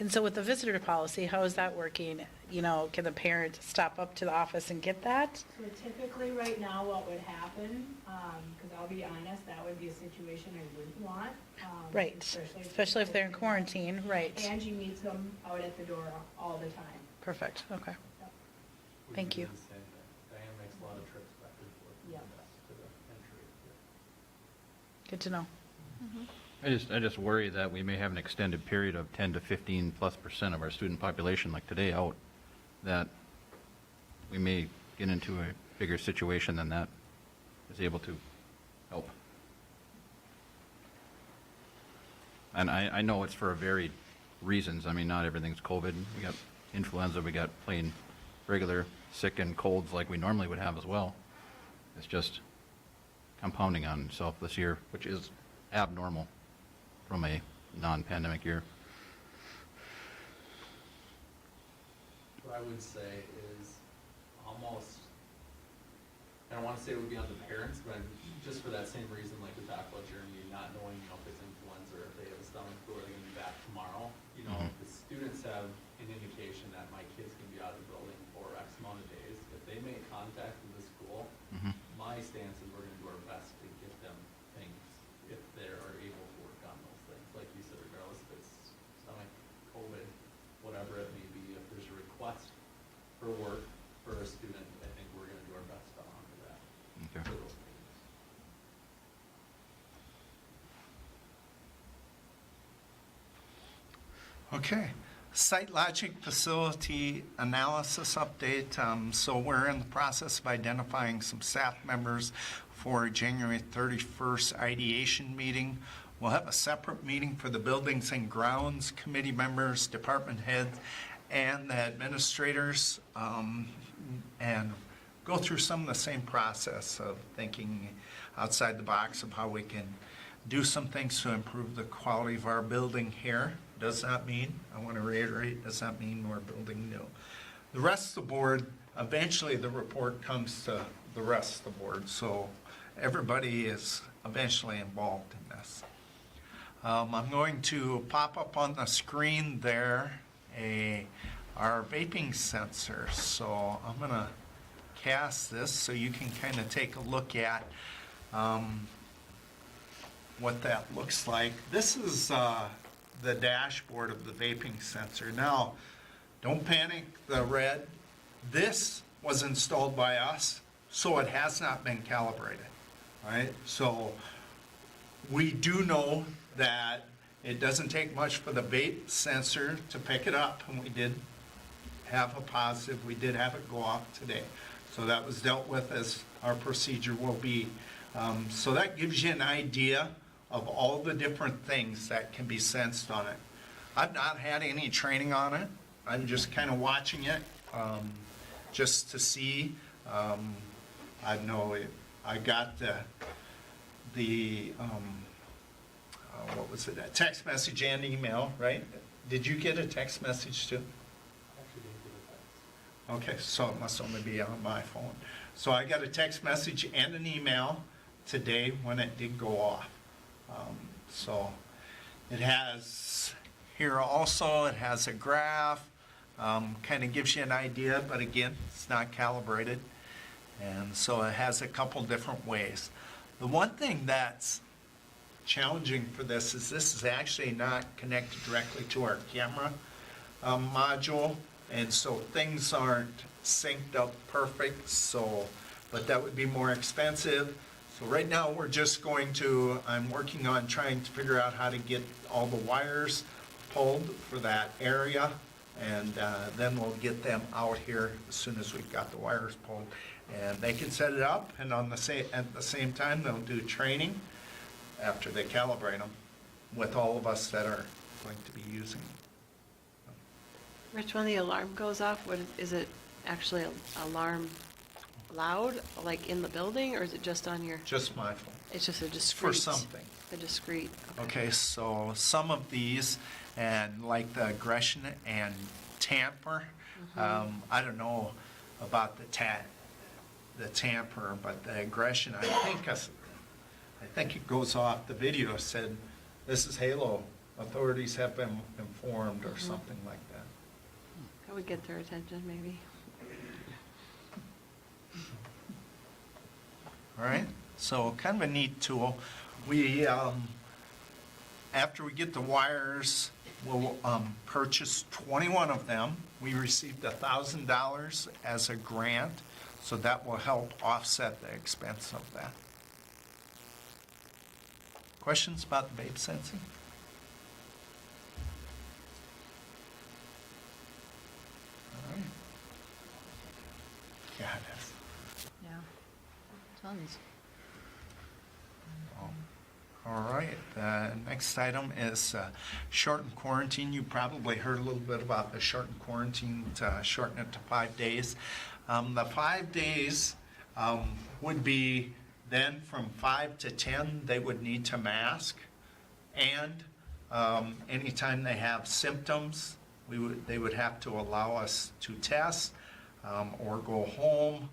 And so with the visitor policy, how is that working? You know, can the parent stop up to the office and get that? So typically, right now, what would happen, because I'll be honest, that would be a situation I wouldn't want. Right, especially if they're in quarantine, right. Angie meets them out at the door all the time. Perfect, okay. We Thank can you. do the same thing. Diane makes a lot of trips back and forth from Yeah. the desk to the entry. Good to know. I just worry that we may have an extended period of 10 to 15+% of our student population, like today, out, that we may get into a bigger situation than that is able to help. And I know it's for varied reasons. I mean, not everything's COVID. We got influenza, we got plain regular sick and colds like we normally would have as well. It's just compounding on itself this year, which is abnormal from a non-pandemic year. What I would say is almost, I don't want to say it would be on the parents, but just for that same reason, like we talked about Jeremy, not knowing, you know, if it's influenza or if they have a stomach flu, are they going to be back tomorrow? You know, if the students have an indication that my kids can be out of the building for X amount of days, if they make contact with the school, my stance is we're going to do our best to get them things if they are able to work on those things. Like you said, regardless if it's stomach, COVID, whatever it may be, if there's a request for work for a student, I think we're going to do our best to honor that Okay. for those things. Okay, Site Logic Facility Analysis Update. So we're in the process of identifying some staff members for January 31st ideation meeting. We'll have a separate meeting for the Buildings and Grounds Committee members, department heads, and the administrators, and go through some of the same process of thinking outside the box of how we can do some things to improve the quality of our building here. Does not mean, I want to reiterate, does not mean we're building new. The rest of the board, eventually the report comes to the rest of the board, so everybody is eventually involved in this. I'm going to pop up on the screen there our vaping sensor. So I'm going to cast this so you can kind of take a look at what that looks like. This is the dashboard of the vaping sensor. Now, don't panic, the red. This was installed by us, so it has not been calibrated, right? So we do know that it doesn't take much for the vape sensor to pick it up, and we did have a positive. We did have it go off today. So that was dealt with as our procedure will be. So that gives you an idea of all the different things that can be sensed on it. I've not had any training on it. I'm just kind of watching it, just to see. I know I got what was it, a text message and email, right? Did you get a text message too? Okay, so it must only be on my phone. So I got a text message and an email today when it did go off. So it has here also, it has a graph, kind of gives you an idea, but again, it's not calibrated. And so it has a couple different ways. The one thing that's challenging for this is actually not connected directly to our camera module, and so things aren't synced up perfect, so, but that would be more expensive. So right now we're just I'm working on trying to figure out how to get all the wires pulled for that area, and then we'll get them out here as soon as we've got the wires pulled. And they can set it up, and at the same time they'll do training after they calibrate them with all of us that are going to be using them. Rich, when the alarm goes off, is it actually an alarm loud, like in the building, or is it just on your? Just my phone. It's just a discrete. For something. A discrete. Okay, so some of these, and like the aggression and tamper, I don't know about the tamper, but the aggression, I think it goes off. The video said, "This is Halo. Authorities have been informed," or something like that. That would get their attention, maybe. All right, so kind of a neat tool. We, after we get the wires, we'll purchase 21 of them. We received $1,000 as a grant, so that will help offset the expense of that. Questions about the babe sensing? All right. Yeah, it is. Yeah, tons. All right, the next item is shortened quarantine. You probably heard a little bit about the shortened quarantine, to shorten it to 5 days. The 5 days would be then from 5 to 10, they would need to mask. And anytime they have symptoms, they would have to allow us to test or go home.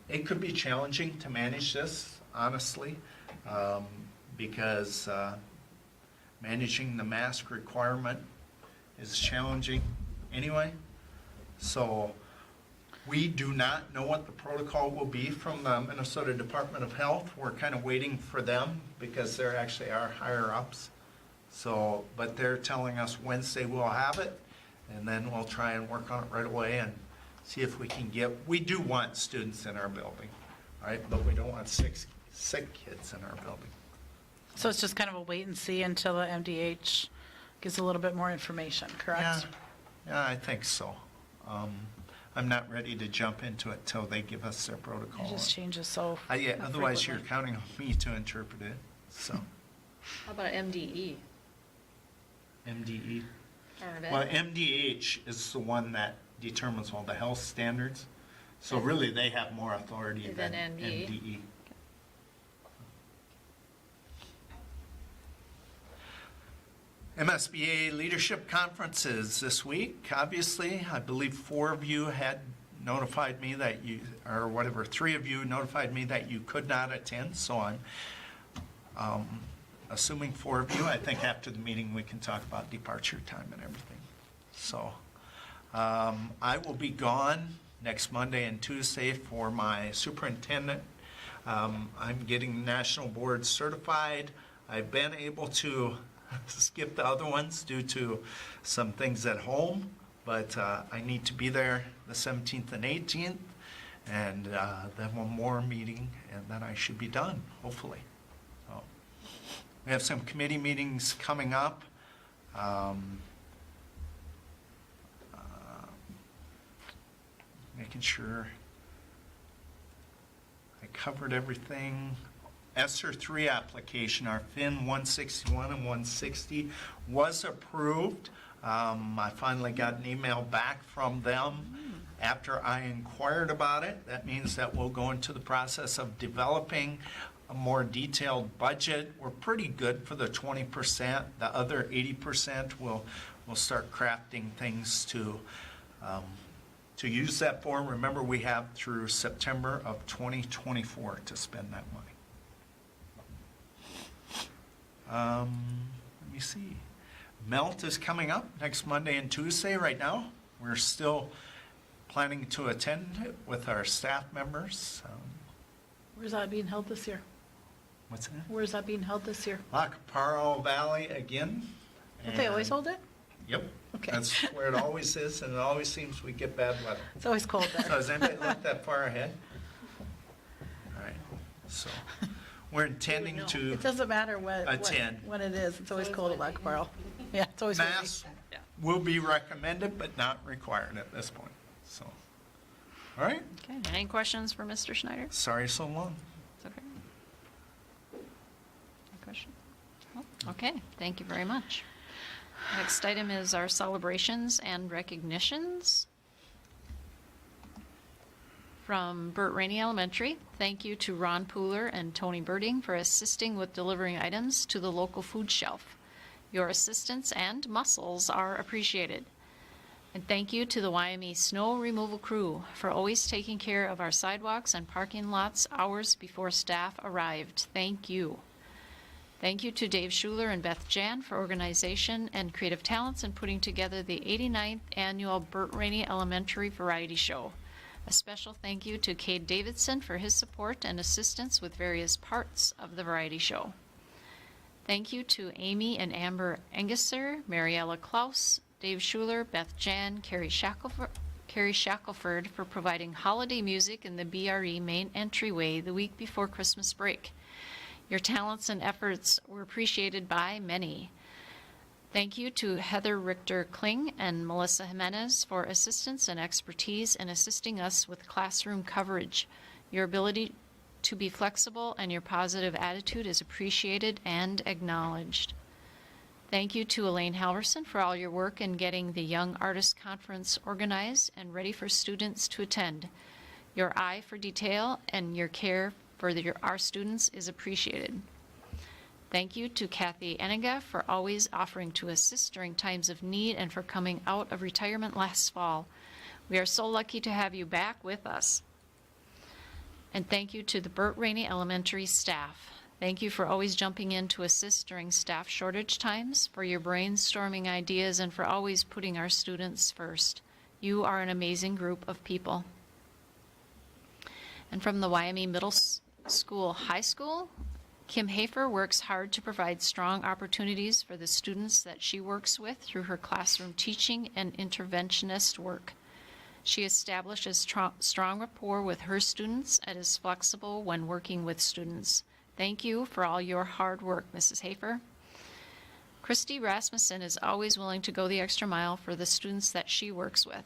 It could be challenging to manage this, honestly. Because managing the mask requirement is challenging anyway. So we do not know what the protocol will be from the Minnesota Department of Health. We're kind of waiting for them because they're actually our higher ups. So, but they're telling us Wednesday we'll have it, and then we'll try and work on it right away and see if we can we do want students in our building, right? But we don't want sick kids in our building. So it's just kind of a wait and see until the MDH gives a little bit more information, correct? Yeah, I think so. I'm not ready to jump into it till they give us their protocol. It just changes so Yeah, otherwise you're frequently. counting on me to interpret it, so. How about MDE? MDE. Or Well, MDH is the one that determines all the health standards. So really, they have more authority Than than NDE? MDE. MSBA Leadership Conferences this week, obviously. I believe 4 of you had notified me that or whatever, 3 of you notified me that you could not attend, so I'm assuming 4 of you. I think after the meeting we can talk about departure time and everything. So I will be gone next Monday and Tuesday for my superintendent. I'm getting national board certified. I've been able to skip the other ones due to some things at home, but I need to be there the 17th and 18th, and then one more meeting, and then I should be done, hopefully. So, we have some committee meetings coming up. Making sure covered everything. ESSER 3 application, our FIN 161 and 160 was approved. I finally got an email back from them after I inquired about it. That means that we'll go into the process of developing a more detailed budget. We're pretty good for the 20%. The other 80% we'll start crafting things to use that for. Remember, we have through September of 2024 to spend that money. Let me see. Melt is coming up next Monday and Tuesday right now. We're still planning to attend it with our staff members. Where's that being held this year? What's that? Where's that being held this year? Lacaparo Valley again. Don't they always hold it? Yep. Okay. That's where it always is, and it always seems we get bad weather. It's always cold So there. has anybody looked that far ahead? All right, so we're intending to It doesn't matter attend. when it is. It's always cold at Lacaparo. Yeah, it's always windy. Mass will be recommended, but not required at this point, so. All right, Okay, any questions for Mr. Schneider? sorry so long. It's okay. Any question? No? Okay, thank you very much. Next item is our celebrations and recognitions. From Burt Rainey Elementary, thank you to Ron Pooler and Tony Birding for assisting with delivering items to the local food shelf. Your assistance and muscles are appreciated. And thank you to the YME Snow Removal Crew for always taking care of our sidewalks and parking lots hours before staff arrived. Thank you. Thank you to Dave Schuler and Beth Jan for organization and creative talents in putting together the 89th annual Burt Rainey Elementary Variety Show. A special thank you to Cade Davidson for his support and assistance with various parts of the variety show. Thank you to Amy and Amber Engesser, Mariella Klaus, Dave Schuler, Beth Jan, Carrie Shackelford for providing holiday music in the BRE main entryway the week before Christmas break. Your talents and efforts were appreciated by many. Thank you to Heather Richter-Kling and Melissa Jimenez for assistance and expertise in assisting us with classroom coverage. Your ability to be flexible and your positive attitude is appreciated and acknowledged. Thank you to Elaine Halverson for all your work in getting the Young Artist Conference organized and ready for students to attend. Your eye for detail and your care for our students is appreciated. Thank you to Kathy Eniga for always offering to assist during times of need and for coming out of retirement last fall. We are so lucky to have you back with us. And thank you to the Burt Rainey Elementary staff. Thank you for always jumping in to assist during staff shortage times, for your brainstorming ideas, and for always putting our students first. You are an amazing group of people. And from the YME Middle School High School, Kim Hafer works hard to provide strong opportunities for the students that she works with through her classroom teaching and interventionist work. She establishes strong rapport with her students and is flexible when working with students. Thank you for all your hard work, Mrs. Hafer. Christy Rasmussen is always willing to go the extra mile for the students that she works with.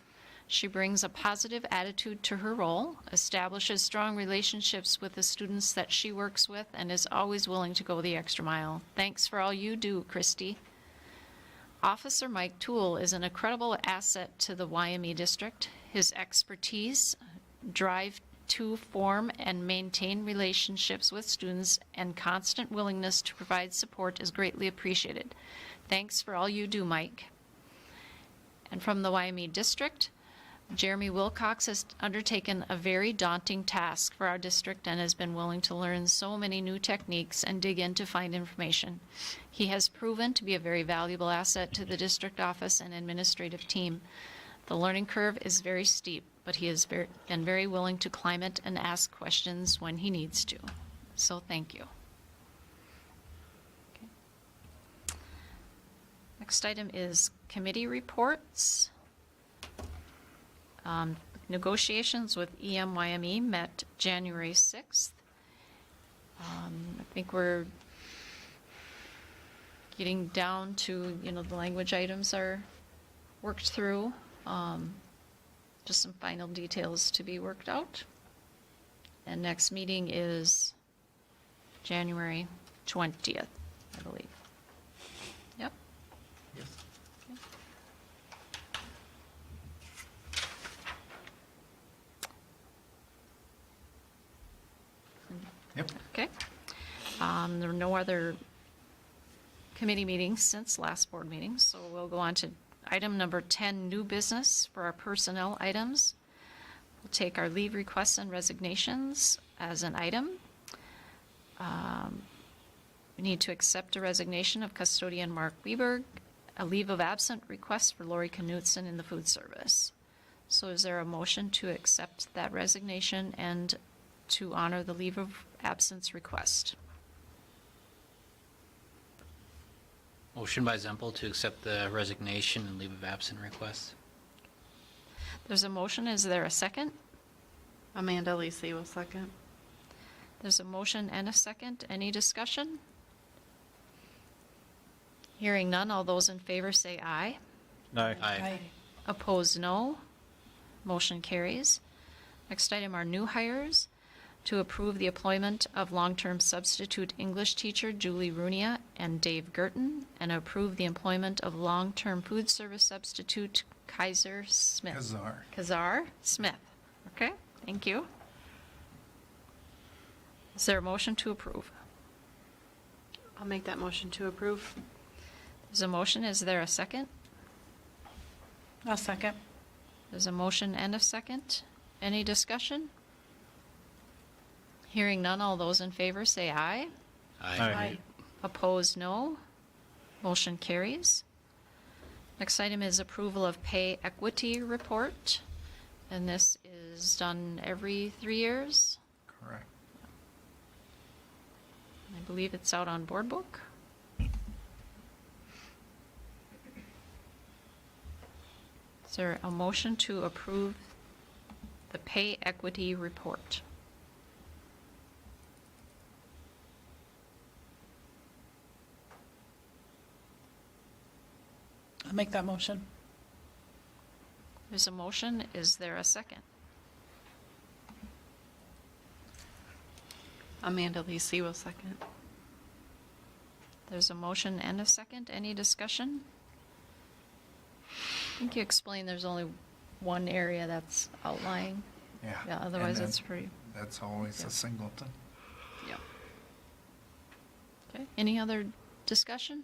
She brings a positive attitude to her role, establishes strong relationships with the students that she works with, and is always willing to go the extra mile. Thanks for all you do, Christy. Officer Mike Toole is an incredible asset to the YME district. His expertise, drive to form and maintain relationships with students, and constant willingness to provide support is greatly appreciated. Thanks for all you do, Mike. And from the YME district, Jeremy Wilcox has undertaken a very daunting task for our district and has been willing to learn so many new techniques and dig in to find information. He has proven to be a very valuable asset to the district office and administrative team. The learning curve is very steep, but he has been very willing to climb it and ask questions when he needs to. So thank you. Okay. Next item is committee reports. Negotiations with EMYME met January 6th. I think we're getting down to, the language items are worked through. Just some final details to be worked out. And next meeting is January 20th, I believe. Yep. Yes. Yep. Okay. There are no other committee meetings since last board meeting, so we'll go on to item number 10, new business for our personnel items. We'll take our leave requests and resignations as an item. We need to accept a resignation of custodian Mark Weberg, a leave of absent request for Lori Knutson in the food service. So is there a motion to accept that resignation and to honor the leave of absence request? Motion by Zempel to accept the resignation and leave of absence request. There's a motion. Is there a second? Amanda Lisi will second. There's a motion and a second. Any discussion? Hearing none, all those in favor say aye. Aye. Opposed, no. Motion carries. Next item are new hires. To approve the employment of long-term substitute English teacher Julie Runia and Dave Gerton, and approve the employment of long-term food service substitute Kazar Smith. Kazar Smith. Okay, thank you. Is there a motion to approve? I'll make that motion to approve. There's a motion. Is there a second? I'll second. There's a motion and a second. Any discussion? Hearing none, all those in favor say aye. Aye. Opposed, no. Motion carries. Next item is approval of pay equity report. And this is done every 3 years. Correct. I believe it's out on board book. Is there a motion to approve the pay equity report? I'll make that motion. There's a motion. Is there a second? Amanda Lisi will second. There's a motion and a second. Any discussion? I think you explained there's only one area that's outlying. Yeah. Yeah, otherwise And it's pretty, That's always Yeah. a singleton. yeah. Okay, any other discussion?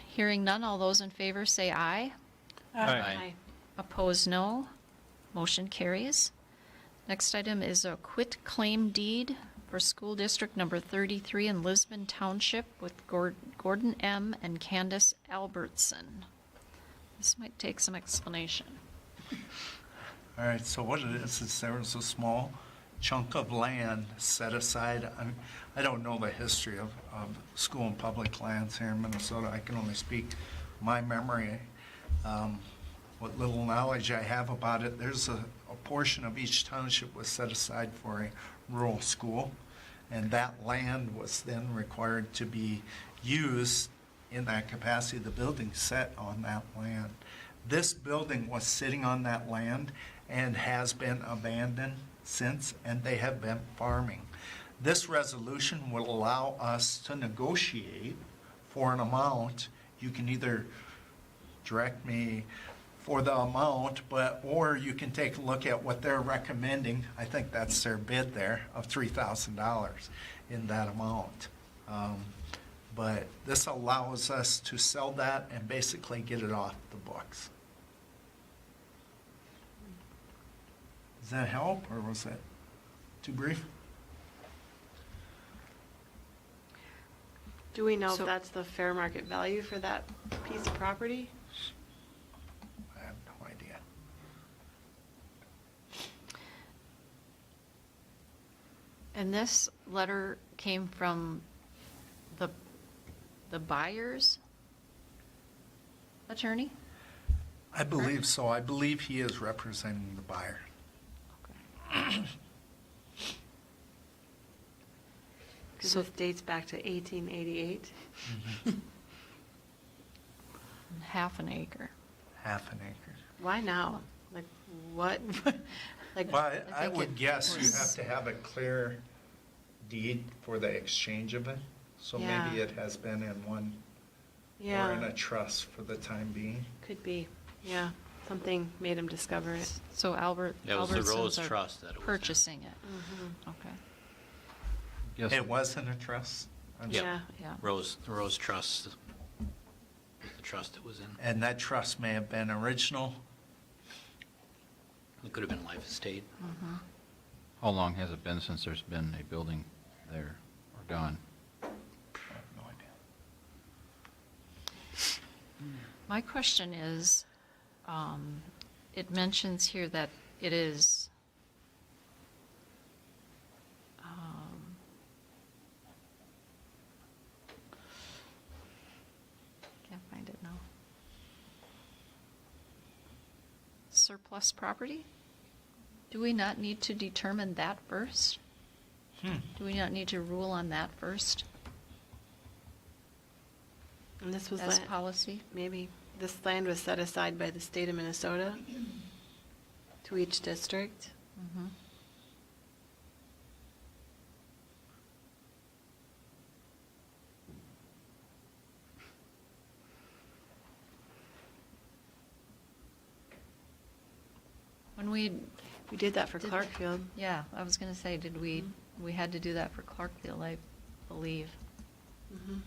Hearing none, all those in favor say aye. Aye. Opposed, no. Motion carries. Next item is a quit claim deed for school district number 33 in Lisbon Township with Gordon M. and Candace Albertson. This might take some explanation. All right, so what it is there was a small chunk of land set aside. I don't know the history of school and public lands here in Minnesota. I can only speak my memory. What little knowledge I have about it, there's a portion of each township was set aside for a rural school, and that land was then required to be used in that capacity. The building set on that land. This building was sitting on that land and has been abandoned since, and they have been farming. This resolution will allow us to negotiate for an amount. You can either direct me for the amount, or you can take a look at what they're recommending. I think that's their bid there of $3,000 in that amount. But this allows us to sell that and basically get it off the books. Does that help, or was that too brief? Do we know if So- that's the fair market value for that piece of property? I have no idea. And this letter came from the buyer's attorney? I believe so. I believe he is representing the buyer. Because So- this dates back to 1888. Half an acre. Half an acre. Why now? Like, what? Like, Well, I think would it guess you was- have to have a clear deed for the exchange of it. So Yeah. maybe it has been in one, or in yeah, a trust for the time being. could be, yeah. Something made him discover it. So That was the Rose Albertsons are Trust that it was in. purchasing it. Mm-hmm. Okay, Yes, It wasn't a trust? I'm Yep. sorry. yeah. The Rose Trust was the trust it was in. And that trust may have been original. It could have been Life Estate. how long has it been since there's been a building there or gone? I have no idea. My question is, it mentions here that it is, can't find it now. Surplus property? Do we not need to determine that first? Do we not need to rule on that first And this was, as la- policy? maybe, this land was set aside by the state of Minnesota to each district. Mhm. When we, We did that for Did- Clarkfield. yeah, I was gonna say, did we had to do that for Clarkfield, I believe. Mhm.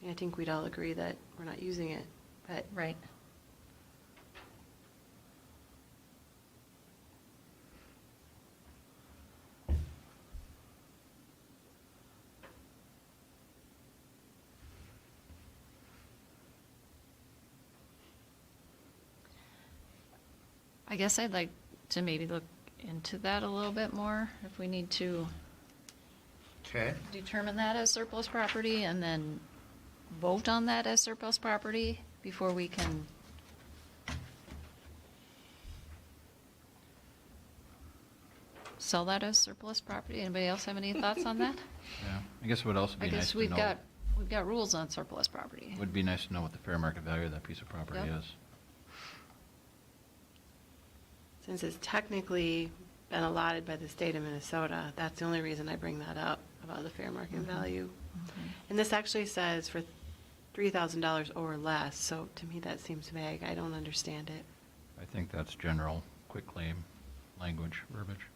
I think we'd all agree that we're not using it, but Right. I guess I'd like to maybe look into that a little bit more, if we need to Okay. determine that as surplus property and then vote on that as surplus property before we can sell that as surplus property. Anybody else have any thoughts on that? Yeah, I guess it would also I be nice guess to we've know, got rules on surplus property. would be nice to know what the fair market value of that piece of property Yep. is. since it's technically been allotted by the state of Minnesota, that's the only reason I bring that up about the fair market value. And this actually says for $3,000 or less, so to me that seems vague. I don't understand it. I think that's general quitclaim language, verbiage.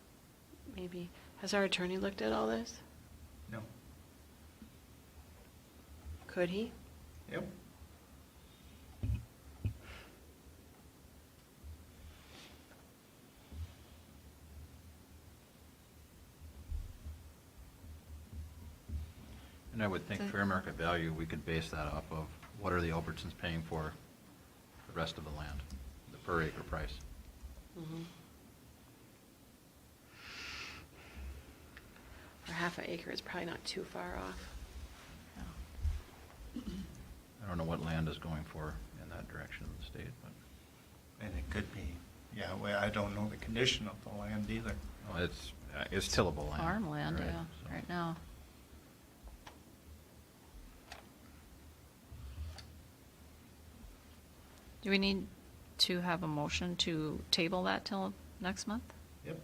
Maybe. Has our attorney looked at all this? No. Could he? Yep. And I would think So- fair market value, we could base that off of what are the Albertsons paying for the rest of the land, the per acre price. Mhm. For half an acre, it's probably not too far off. I don't know what land is going for in that direction of the state, but And it could be, yeah, well, I don't know the condition of the land either. well, it's tillable land. Farmland, right, yeah, so. right now. Do we need to have a motion to table that till next month? Yep,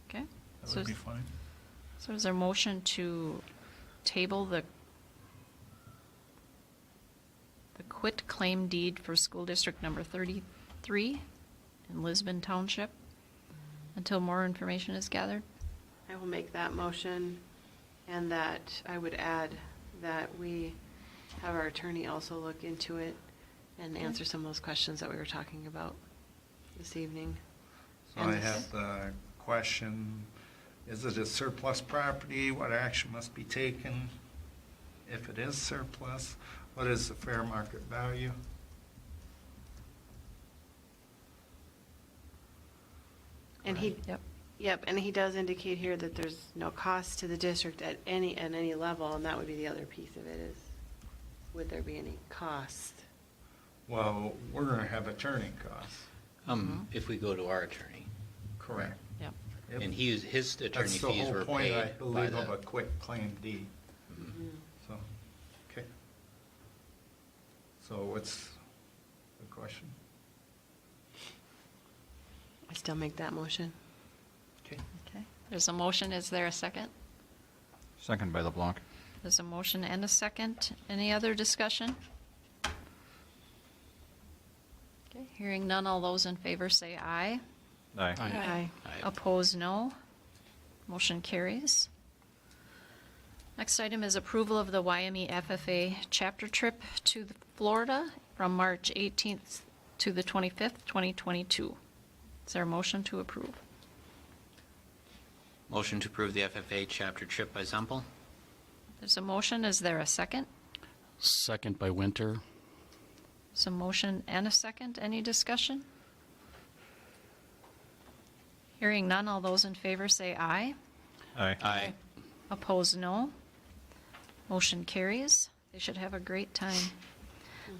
Okay? that So would be is- fine. So is there a motion to table the quit claim deed for school district number 33 in Lisbon Township until more information is gathered? I will make that motion, and that I would add that we have our attorney also look into it and answer some of those questions that we were talking about this evening. So And I this- have the question, is it a surplus property? What action must be taken if it is surplus? What is the fair market value? And he, Yep. yep, and he does indicate here that there's no cost to the district at any level, and that would be the other piece of it is, would there be any cost? Well, we're gonna have attorney costs. If we go to our attorney, Correct. Yep. Yep. and his attorney That's the fees whole were point, I paid by believe, of a the, quick claim deed, Mhm. so, okay. So what's the question? still make that motion. Okay. Okay. There's a motion. Is there a second? Second by LeBlanc. There's a motion and a second. Any other discussion? Okay, hearing none, all those in favor say aye. Aye. Aye. Opposed, no. Motion carries. Next item is approval of the Wyoming FFA chapter trip to Florida from March 18th to the 25th, 2022. Is there a motion to approve? Motion to approve the FFA chapter trip by Zempel. There's a motion. Is there a second? Second by Winter. There's a motion and a second. Any discussion? Hearing none, all those in favor say aye. Aye. Aye. Opposed, no. Motion carries. They should have a great time.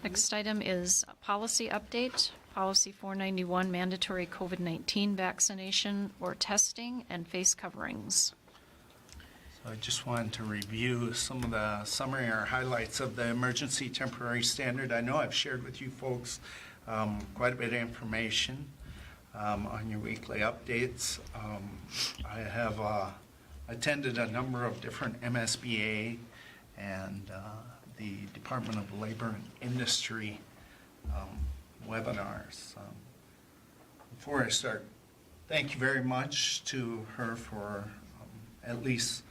Next item is a policy update. Policy 491, mandatory COVID-19 vaccination or testing and face coverings. So I just wanted to review some of the summary or highlights of the emergency temporary standard. I know I've shared with you folks quite a bit of information on your weekly updates. I have attended a number of different MSBA and the Department of Labor and Industry webinars. Before I start, thank you very much to her for at least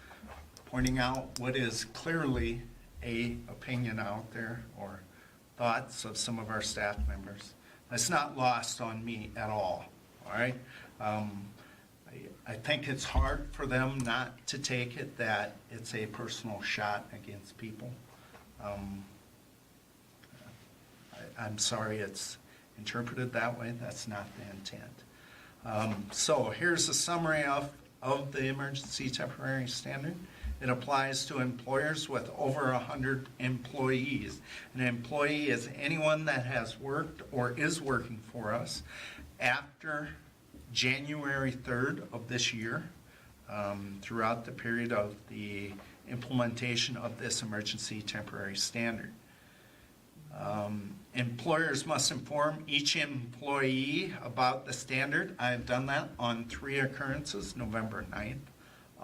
pointing out what is clearly a opinion out there or thoughts of some of our staff members. That's not lost on me at all right? I think it's hard for them not to take it that it's a personal shot against people. I'm sorry it's interpreted that way. That's not the intent. So here's a summary of the emergency temporary standard. It applies to employers with over 100 employees. An employee is anyone that has worked or is working for us after January 3rd of this year, throughout the period of the implementation of this emergency temporary standard. Employers must inform each employee about the standard. I've done that on 3 occurrences, November 9th,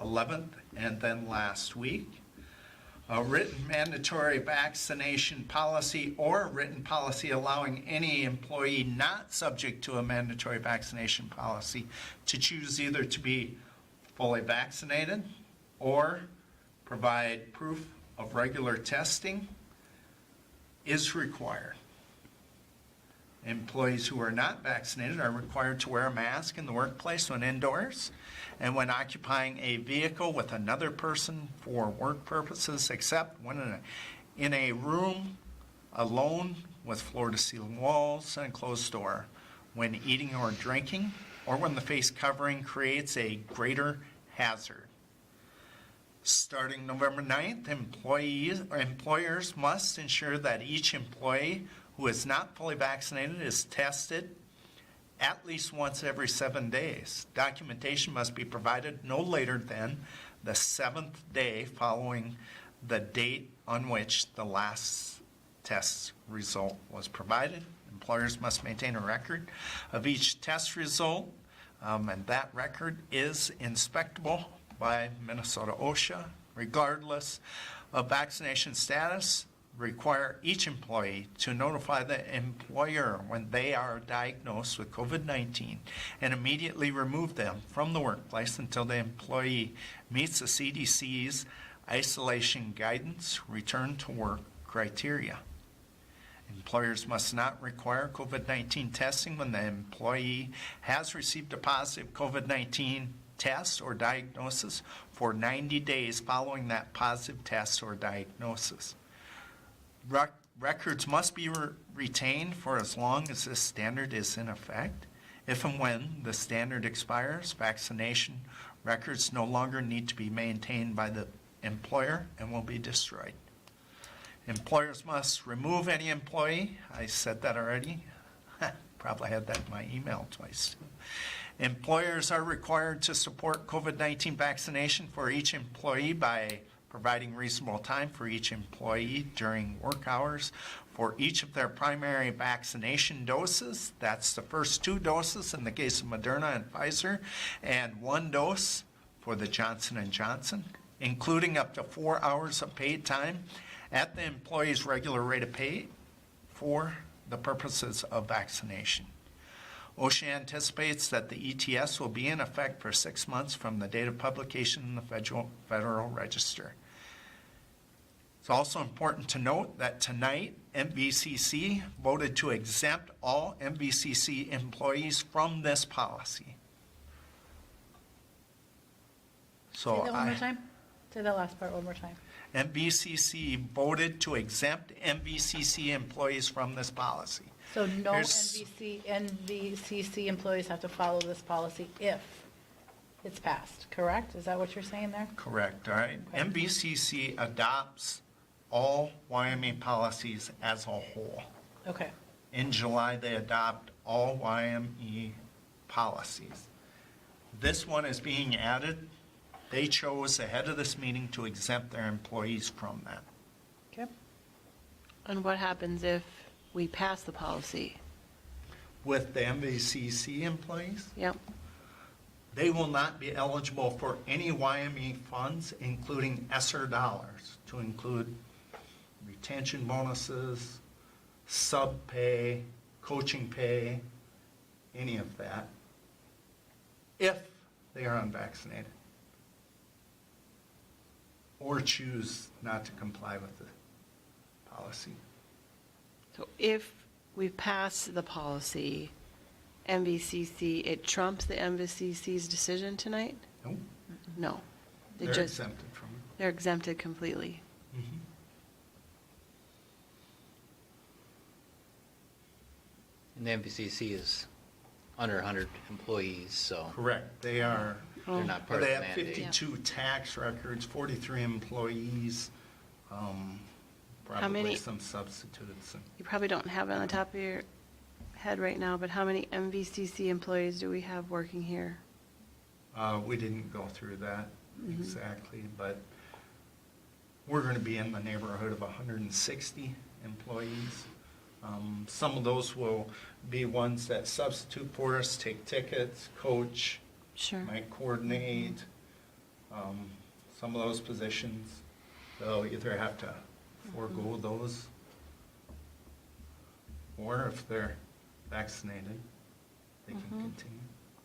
11th, and then last week. A written mandatory vaccination policy or a written policy allowing any employee not subject to a mandatory vaccination policy to choose either to be fully vaccinated or provide proof of regular testing is required. Employees who are not vaccinated are required to wear a mask in the workplace when indoors and when occupying a vehicle with another person for work purposes, except when in a room alone with floor-to-ceiling walls and a closed door, when eating or drinking, or when the face covering creates a greater hazard. Starting November 9th, employers must ensure that each employee who is not fully vaccinated is tested at least once every 7 days. Documentation must be provided no later than the 7th day following the date on which the last test result was provided. Employers must maintain a record of each test result, and that record is inspectable by Minnesota OSHA. Regardless of vaccination status, require each employee to notify the employer when they are diagnosed with COVID-19 and immediately remove them from the workplace until the employee meets the CDC's isolation guidance return to work criteria. Employers must not require COVID-19 testing when the employee has received a positive COVID-19 test or diagnosis for 90 days following that positive test or diagnosis. Records must be retained for as long as this standard is in effect. If and when the standard expires, vaccination records no longer need to be maintained by the employer and will be destroyed. Employers must remove any employee. I said that already. Probably had that in my email twice. Employers are required to support COVID-19 vaccination for each employee by providing reasonable time for each employee during work hours for each of their primary vaccination doses. That's the first 2 doses in the case of Moderna and Pfizer, and 1 dose for the Johnson & Johnson, including up to 4 hours of paid time at the employee's regular rate of pay for the purposes of vaccination. OSHA anticipates that the ETS will be in effect for 6 months from the date of publication in the Federal Register. It's also important to note that tonight, MVCC voted to exempt all MVCC employees from this policy. Say that one more time? Say that last part one more time. MVCC voted to exempt MVCC employees from this policy. So no Here's- NVCC employees have to follow this policy if it's passed, correct? Is that what you're saying there? Correct, all right. MVCC adopts all YME policies as a whole. Okay, In July, they adopt all YME policies. This one is being added. They chose ahead of this meeting to exempt their employees from that. okay. And what happens if we pass the policy? With the MVCC employees, Yep. they will not be eligible for any YME funds, including ESSER dollars, to include retention bonuses, sub pay, coaching pay, any of that, if they are unvaccinated or choose not to comply with the policy. So if we pass the policy, MVCC, it trumps the MVCC's decision tonight? No, No. They they're just, exempted from it. they're exempted completely. And the MVCC is under 100 employees, so Correct, they are, they're not part of they the have mandate. 52 tax records, 43 employees, probably many- some substitutes. You probably don't have it on the top of your head right now, but how many MVCC employees do we have working here? We didn't go through that exactly, but we're going to be in the neighborhood of 160 employees. Some of those will be ones that substitute for us, take tickets, coach, Sure. might coordinate. Some of those positions, they'll either have to forego those, or if they're vaccinated, they can continue.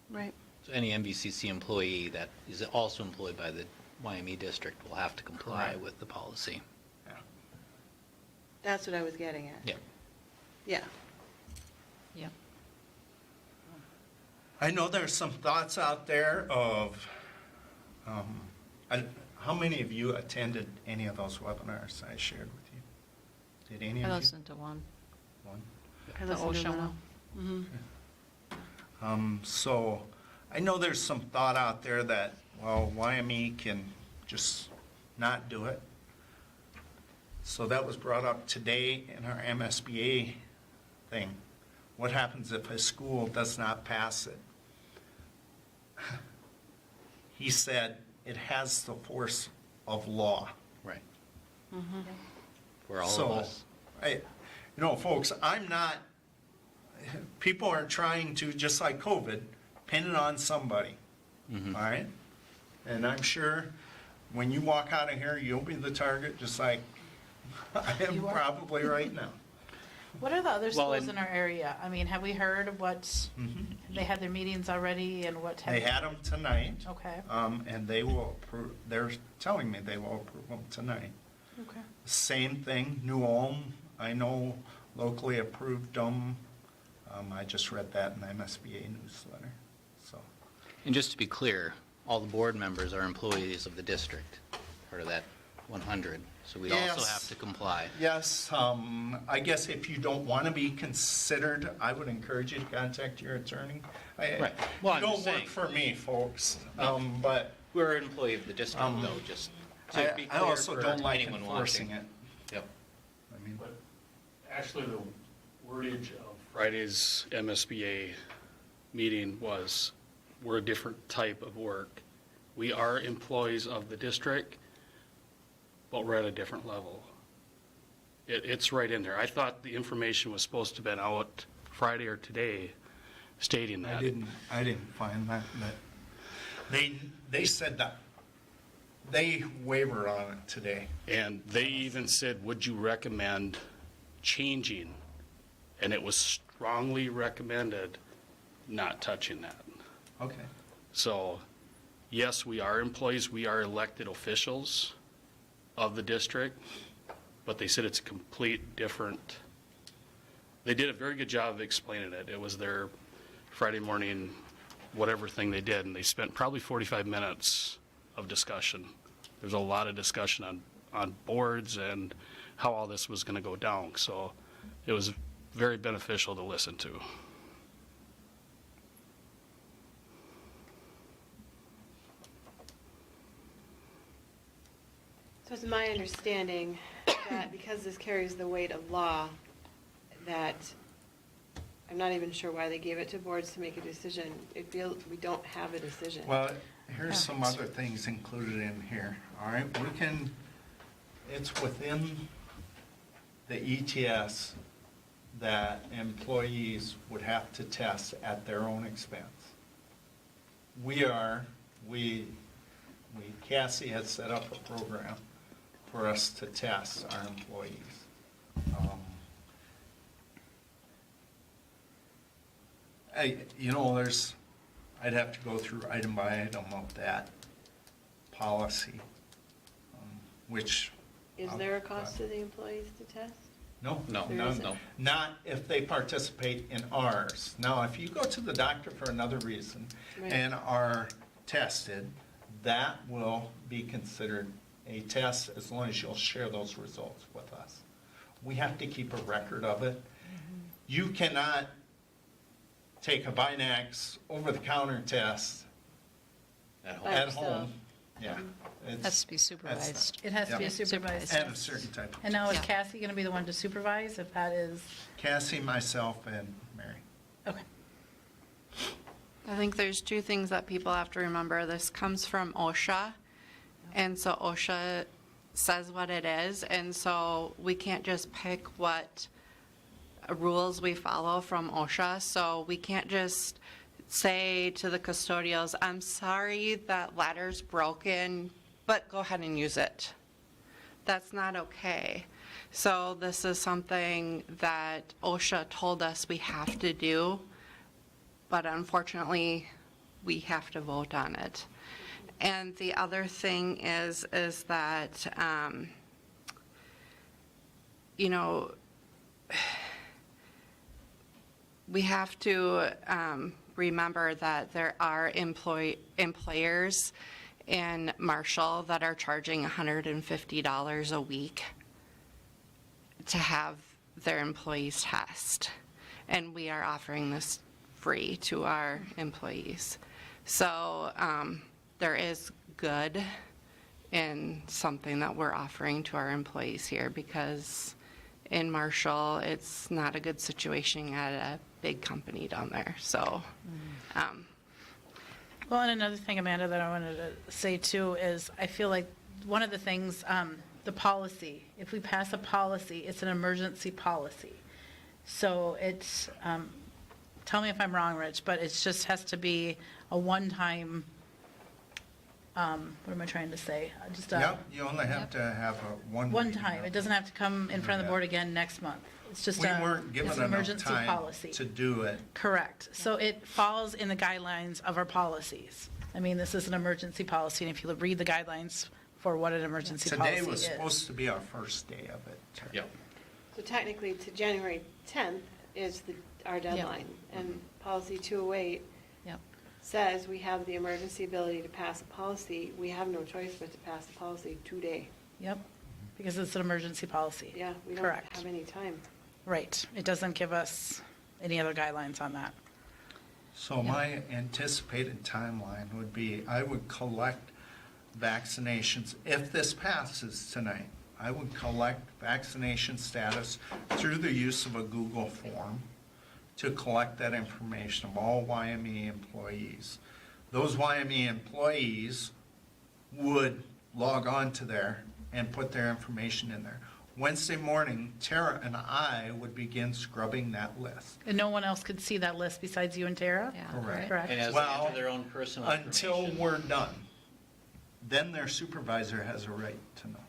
Right. So any MVCC employee that is also employed by the YME district will have to comply Correct. with the policy. Yeah. That's what I was getting at. Yeah. Yeah. Yeah. I know there's some thoughts out there of, how many of you attended any of those webinars I shared with you? Did any I of you? listened to one. One? I The listened to OSHA them one. all. So I know there's some thought out there that, well, YME can just not do it. So that was brought up today in our MSBA thing. What happens if a school does not pass it? He said it has the force of law. Right. For all So, of us. Folks, I'm not, people are trying to, just like COVID, pin it on somebody, all right? And I'm sure when you walk out of here, you'll be the target, just like I am You are. probably right now. What are the other Well, schools and- in our area? I mean, have we heard what, they had their meetings already and what? They had them tonight, Okay, and they will approve, they're telling me they will approve them tonight. okay. Same thing, New Ulm, I know locally approved them. I just read that in the MSBA newsletter, so. And just to be clear, all the board members are employees of the district, part of that 100. So we'd also Yes. have to comply. Yes, I guess if you don't want to be considered, I would encourage you to contact your attorney. Right. Well, I'm You don't just work saying. for me, folks, but We're an employee of the district, though, just to be I clear also for don't like anyone enforcing watching. it. Yep. I mean, But actually, the wordage of Friday's MSBA meeting was, we're a different type of work. We are employees of the district, but we're at a different level. It's right in there. I thought the information was supposed to have been out Friday or today stating that. I didn't find that, but they said that, they wavered on it today. And they even said, would you recommend changing? And it was strongly recommended not touching that. Okay. So, yes, we are employees, we are elected officials of the district, but they said it's a complete different, they did a very good job of explaining it. It was their Friday morning, whatever thing they did, and they spent probably 45 minutes of discussion. There's a lot of discussion on boards and how all this was going to go down. So it was very beneficial to listen to. So it's my understanding that because this carries the weight of law, that I'm not even sure why they gave it to boards to make a decision. It feels we don't have a decision. Well, here's some other things included in here, all right? It's within the ETS that employees would have to test at their own expense. Cassie has set up a program for us to test our employees. I'd have to go through item by item of that policy, which. Is there a cost to the employees to test? No. There isn't. No. Not if they participate in ours. Now, if you go to the doctor for another reason Right. and are tested, that will be considered a test as long as you'll share those results with us. We have to keep a record of it. You cannot take a Binax over-the-counter test At home. By at yourself. home. Yeah. Has to be supervised. It has to be Yeah. a supervised At a test. certain type of. And now is Yeah. Cassie going to be the one to supervise if that is, Cassie, myself, and Mary. okay. I think there's two things that people have to remember. This comes from OSHA, and so OSHA says what it is, and so we can't just pick what rules we follow from OSHA. So we can't just say to the custodials, I'm sorry that ladder's broken, but go ahead and use it. That's not okay. So this is something that OSHA told us we have to do, but unfortunately, we have to vote on it. And the other thing is that, we have to remember that there are employers in Marshall that are charging $150 a week to have their employees test. And we are offering this free to our employees. So there is good in something that we're offering to our employees here, because in Marshall, it's not a good situation at a big company down there. So, Well, and another thing, Amanda, that I wanted to say too is I feel like one of the things, the policy, if we pass a policy, it's an emergency policy. So it's, tell me if I'm wrong, Rich, but it just has to be a one-time, what am I trying to say? Just a Yep, you only have to have a one. one time. It doesn't have to come in front of the board again next month. It's just We a, weren't given it's an enough emergency time policy. to do it. Correct. So it falls in the guidelines of our policies. I mean, this is an emergency policy, and if you read the guidelines for what an emergency policy is. Today was supposed to be our first day of it. Yep. So technically, to January 10th is our deadline. And policy 208 Yep. says we have the emergency ability to pass a policy. We have no choice but to pass the policy today. Yep, because it's an emergency policy. Yeah, we don't Correct. have any time. Right. It doesn't give us any other guidelines on that. So my anticipated timeline would be, I would collect vaccinations, if this passes tonight, I would collect vaccination status through the use of a Google form to collect that information of all YME employees. Those YME employees would log on to there and put their information in there. Wednesday morning, Tara and I would begin scrubbing that list. And no one else could see that list besides you and Tara? Yeah, Correct. Correct. And as they Well, enter their own personal Until information. we're done. Then their supervisor has a right to know.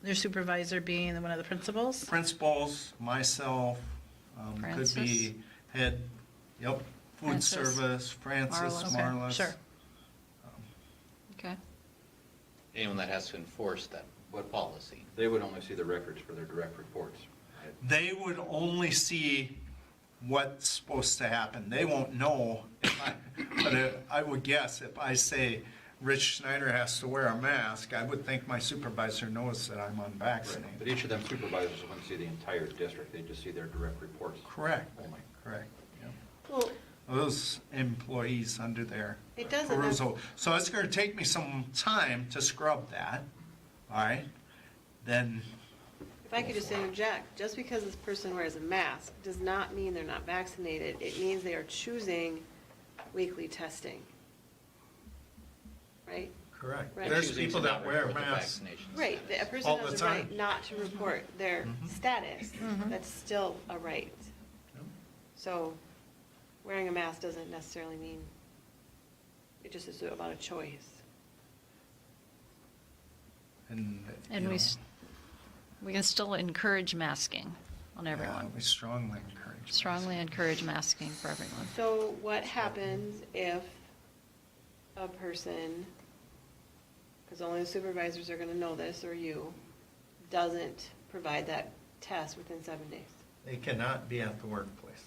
Their supervisor being one of the principals? Principals, myself, could Francis? be head, food Francis. service, Francis, Marlis. Okay, Marlis. sure. Okay. Anyone that has to enforce that policy. They would only see the records for their direct reports. right? They would only see what's supposed to happen. They won't know, but I would guess if I say Rich Schneider has to wear a mask, I would think my supervisor knows that I'm But unvaccinated. each of them supervisors wouldn't see the entire district, they just see their direct reports. Correct, Only. correct. Yep. Well, Those employees under there. it doesn't, Perusal. So it's gonna take me some time to scrub that, all right? Then, if I could just interject, just because this person wears a mask does not mean they're not vaccinated. It means they are choosing weekly testing. Right? correct. Right. There's Choosing people to that not wear report the masks. vaccinations. Right, a person All the has a right time. not to report their status. That's still a right. Yep. So wearing a mask doesn't necessarily mean, it just is about a choice. And, And you know, we can still encourage masking on yeah, everyone. we strongly encourage. Strongly encourage masking for everyone. So what happens if a person, because only the supervisors are gonna know this, or you, doesn't provide that test within 7 days? They cannot be at the workplace.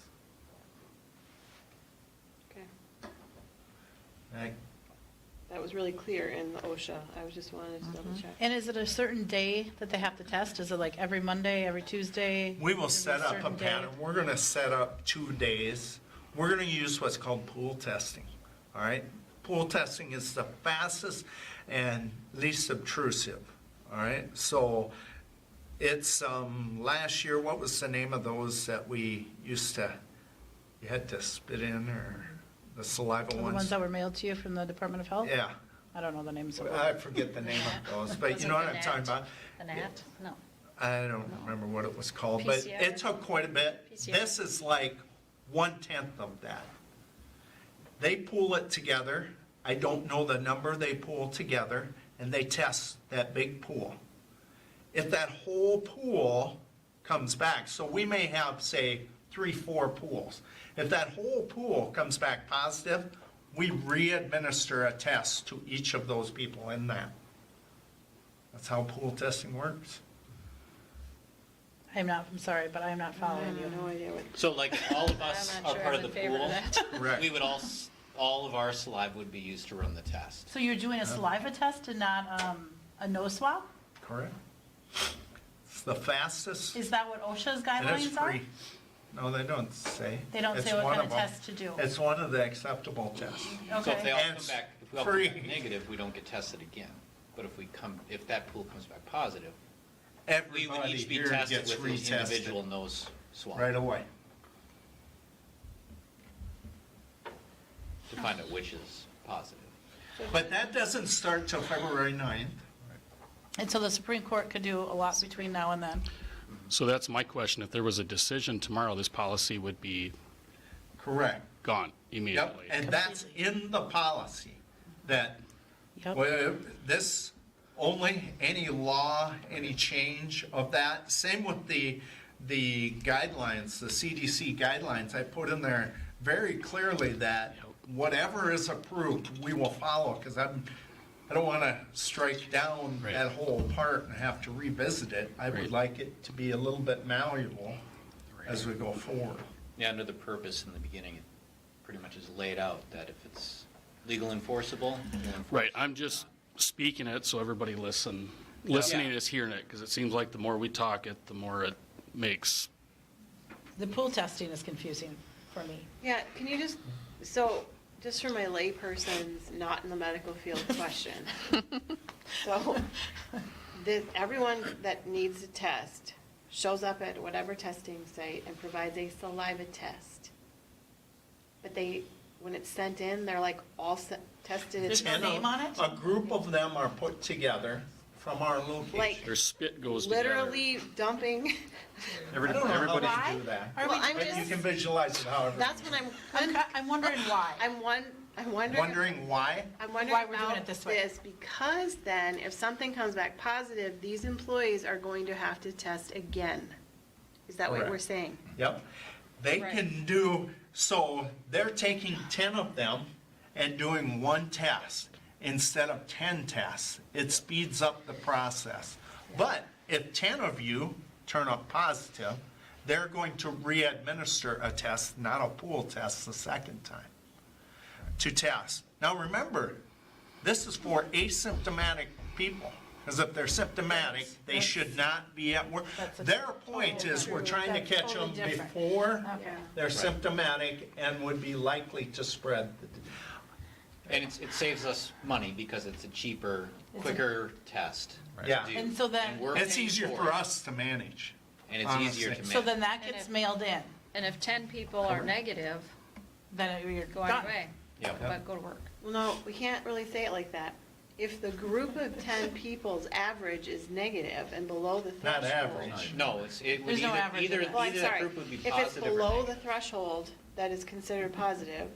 Okay. Right? That was really clear in the OSHA. I was just wanted to double check. And is it a certain day that they have to test? Is it like every Monday, every Tuesday? We will Is it set up a certain day? pattern. We're gonna set up 2 days. We're gonna use what's called pool testing, all right? Pool testing is the fastest and least obtrusive, all right? So it's, last year, what was the name of those that we used to, you had to spit in, or the saliva The ones? ones that were mailed to you from the Department of Health? Yeah, I don't know the names of them. I forget the name of those, but you know what I'm talking about? The NAT? No. I don't remember what it was called, but PCR? it took quite a bit. PCR. This is like 1/10 of that. They pool it together. I don't know the number they pool together, and they test that big pool. If that whole pool comes back, so we may have, say, 3, 4 pools. If that whole pool comes back positive, we re-administer a test to each of those people in that. That's how pool testing works. I'm sorry, but I'm not I following have you. no idea what. So like all of us I'm not are sure part I'm of the in favor pool. of that. Correct. We would all of our saliva would be used to run the test. So you're doing a saliva test and not a nose swab? Correct. It's the fastest, Is that what OSHA's and it's guidelines are? free. No, they don't say. They don't It's say what one kind of them. test to do? It's one of the acceptable tests. So if they Okay. all And come it's back, if we all come free. back negative, we don't get tested again. But if that pool comes back positive, we would Everybody each be here tested gets with an individual retested nose swab right away. to find out which is positive. But that doesn't start till February 9th. And so the Supreme Court could do a lot between now and then. So that's my question. If there was a decision tomorrow, this policy would be Correct. gone Yep, immediately. and that's in the policy, that, Yep. well, this, only any law, any change of that, same with the guidelines, the CDC guidelines, I put in there very clearly that whatever is approved, we will follow, because I don't want to strike down Right. that whole part and have to revisit it. I would Right. like it to be a little bit malleable as we go forward. Yeah, under the purpose in the beginning, it pretty much is laid out that if it's legal enforceable, we'll enforce Right, it. I'm just speaking it so everybody listening is hearing it, because it seems like the more we talk it, the more it makes. The pool testing is confusing for me. Yeah, can you just for my layperson's, not in the medical field question. So, everyone that needs a test shows up at whatever testing site and provides a saliva test. But when it's sent in, they're like all tested. There's no And name on it? A group of them are put together from our location. Like, Their spit goes together. literally dumping. I don't know how everybody- they do that. Are we Well, I'm But you just, can visualize it however. that's what I'm wondering why. I'm wondering. Wondering why? I'm wondering Why we're doing about it this way. because then if something comes back positive, these employees are going to have to test again. Is that what Correct. we're saying? Yep. They Right. can do, so they're taking 10 of them and doing one test instead of 10 tests. It speeds up the process. But if 10 of you turn up positive, they're going to re-administer a test, not a pool test, the second time to test. Now remember, this is for asymptomatic people. Because if they're symptomatic, they should not be at work. That's a Their point is we're trying to That's catch them totally different. before Okay. they're symptomatic and would be likely to spread. And it saves us money because it's a cheaper, quicker test. Yeah. to do. And so then- And we're It's paying easier for for it, us to manage. And it's easier to honestly. So manage. then that And gets if- mailed in, And if 10 people are negative, then you're go done. away, Yep. but go to work. Well, no, we can't really say it like that. If the group of 10 people's average is negative and below the Not threshold. average. No, it would There's no either, average in either it. Well, I'm either that sorry. group would be If it's positive or below the negative. threshold that is considered positive,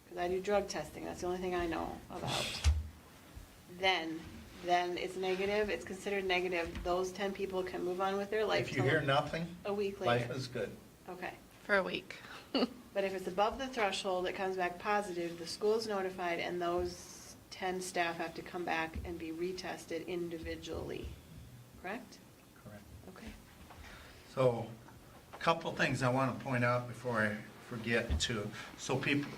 because I do drug testing, that's the only thing I know about, then it's negative, it's considered negative. Those 10 people can move on with their life If you till hear nothing, a week life later. is good. Okay. For a week. But if it's above the threshold, it comes back positive, the school's notified, and those 10 staff have to come back and be retested individually, correct? Correct. Okay. So, a couple things I want to point out before I forget to. So people,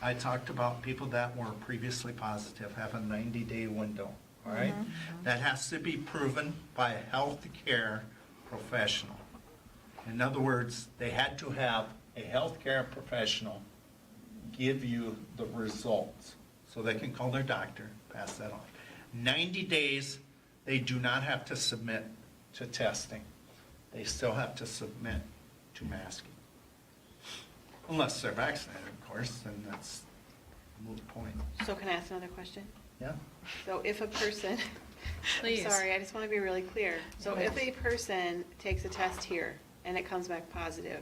I talked about people that were previously positive have a 90-day window, all right? That has to be proven by a healthcare professional. In other words, they had to have a healthcare professional give you the results. So they can call their doctor, pass that on. 90 days, they do not have to submit to testing. They still have to submit to masking. Unless they're vaccinated, of course, then that's a moot point. So can I ask another question? Yeah? So if a person, I'm Please. sorry, I just want to be really clear. So if a person takes a test here and it comes back positive,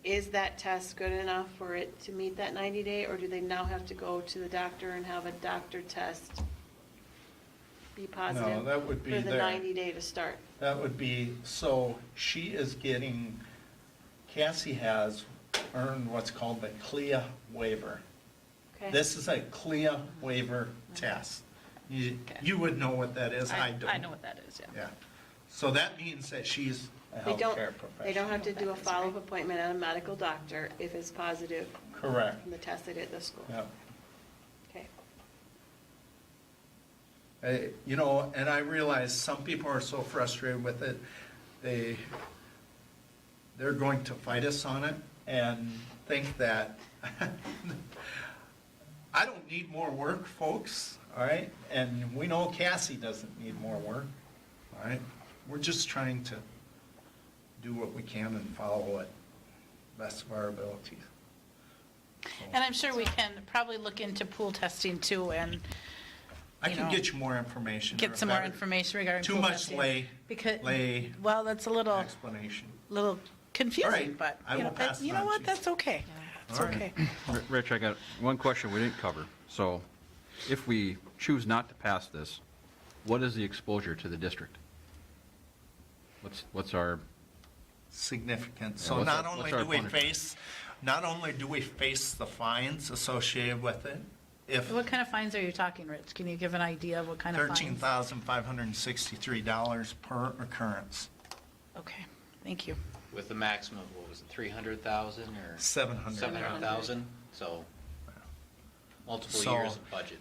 is that test good enough for it to meet that 90-day, or do they now have to go to the doctor and have a doctor test be positive? No, that would be For the there. 90-day to start? That would be, so she is getting, Cassie has earned what's called the CLIA waiver. Okay. This is a CLIA waiver test. You would know what that is, I don't. I know what that is, yeah. Yeah. So that means that she's a They don't, healthcare they don't professional. have to do a follow-up appointment at a medical doctor if it's positive Correct. from the test they did at the school? Yeah. Okay. You know, and I realize some people are so frustrated with it, they're going to fight us on it and think that, I don't need more work, folks, all right? And we know Cassie doesn't need more work, all right? We're just trying to do what we can and follow it best of our abilities. And I'm sure we can probably look into pool testing too and, I you can know, get you more information. get some more information regarding Too pool much testing. Because, lay well, that's a little explanation. confusing, All right, but, I you know, will pass you it know on what, to you. that's okay. It's All right. okay. Rich, I got one question we didn't cover. So if we choose not to pass this, what is the exposure to the district? What's our, Significant. Yeah, So what's not our- only what's our do we punishment? face the fines associated with it, if What kind of fines are you talking, Rich? Can you give an idea of what kind of fines? $13,563 per occurrence, Okay, thank you. With the maximum, of, what was it, 300,000 or? 700. 700,000, so multiple So- years of budget.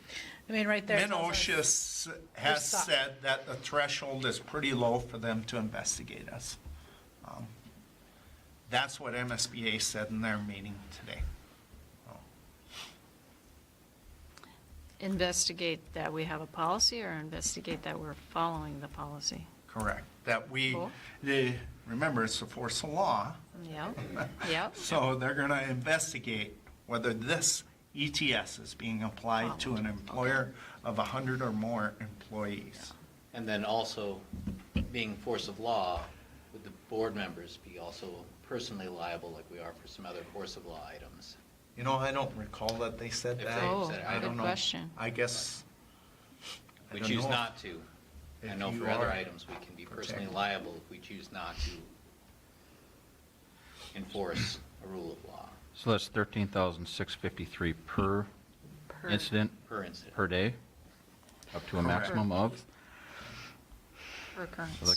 I mean, right there. it tells us- MinOSHA has suck. said that the threshold is pretty low for them to investigate us. That's what MSBA said in their meeting today. So, Investigate that we have a policy or investigate that we're following the policy? correct. That Cool. remember, it's a force of law. Yep, yep. So they're going to investigate whether this ETS is being applied to an employer of 100 or more employees. And then also, being force of law, would the board members be also personally liable like we are for some other force of law items? You know, I don't recall that they said If that. they Oh, said it, I I good don't know. question. I guess. I We don't choose know not to. I if know you for other are items, we can be personally protected. liable if we choose not to enforce a rule of law So that's 13,653 per incident, per incident. per day, up to a Correct. maximum of? Per occurrence. So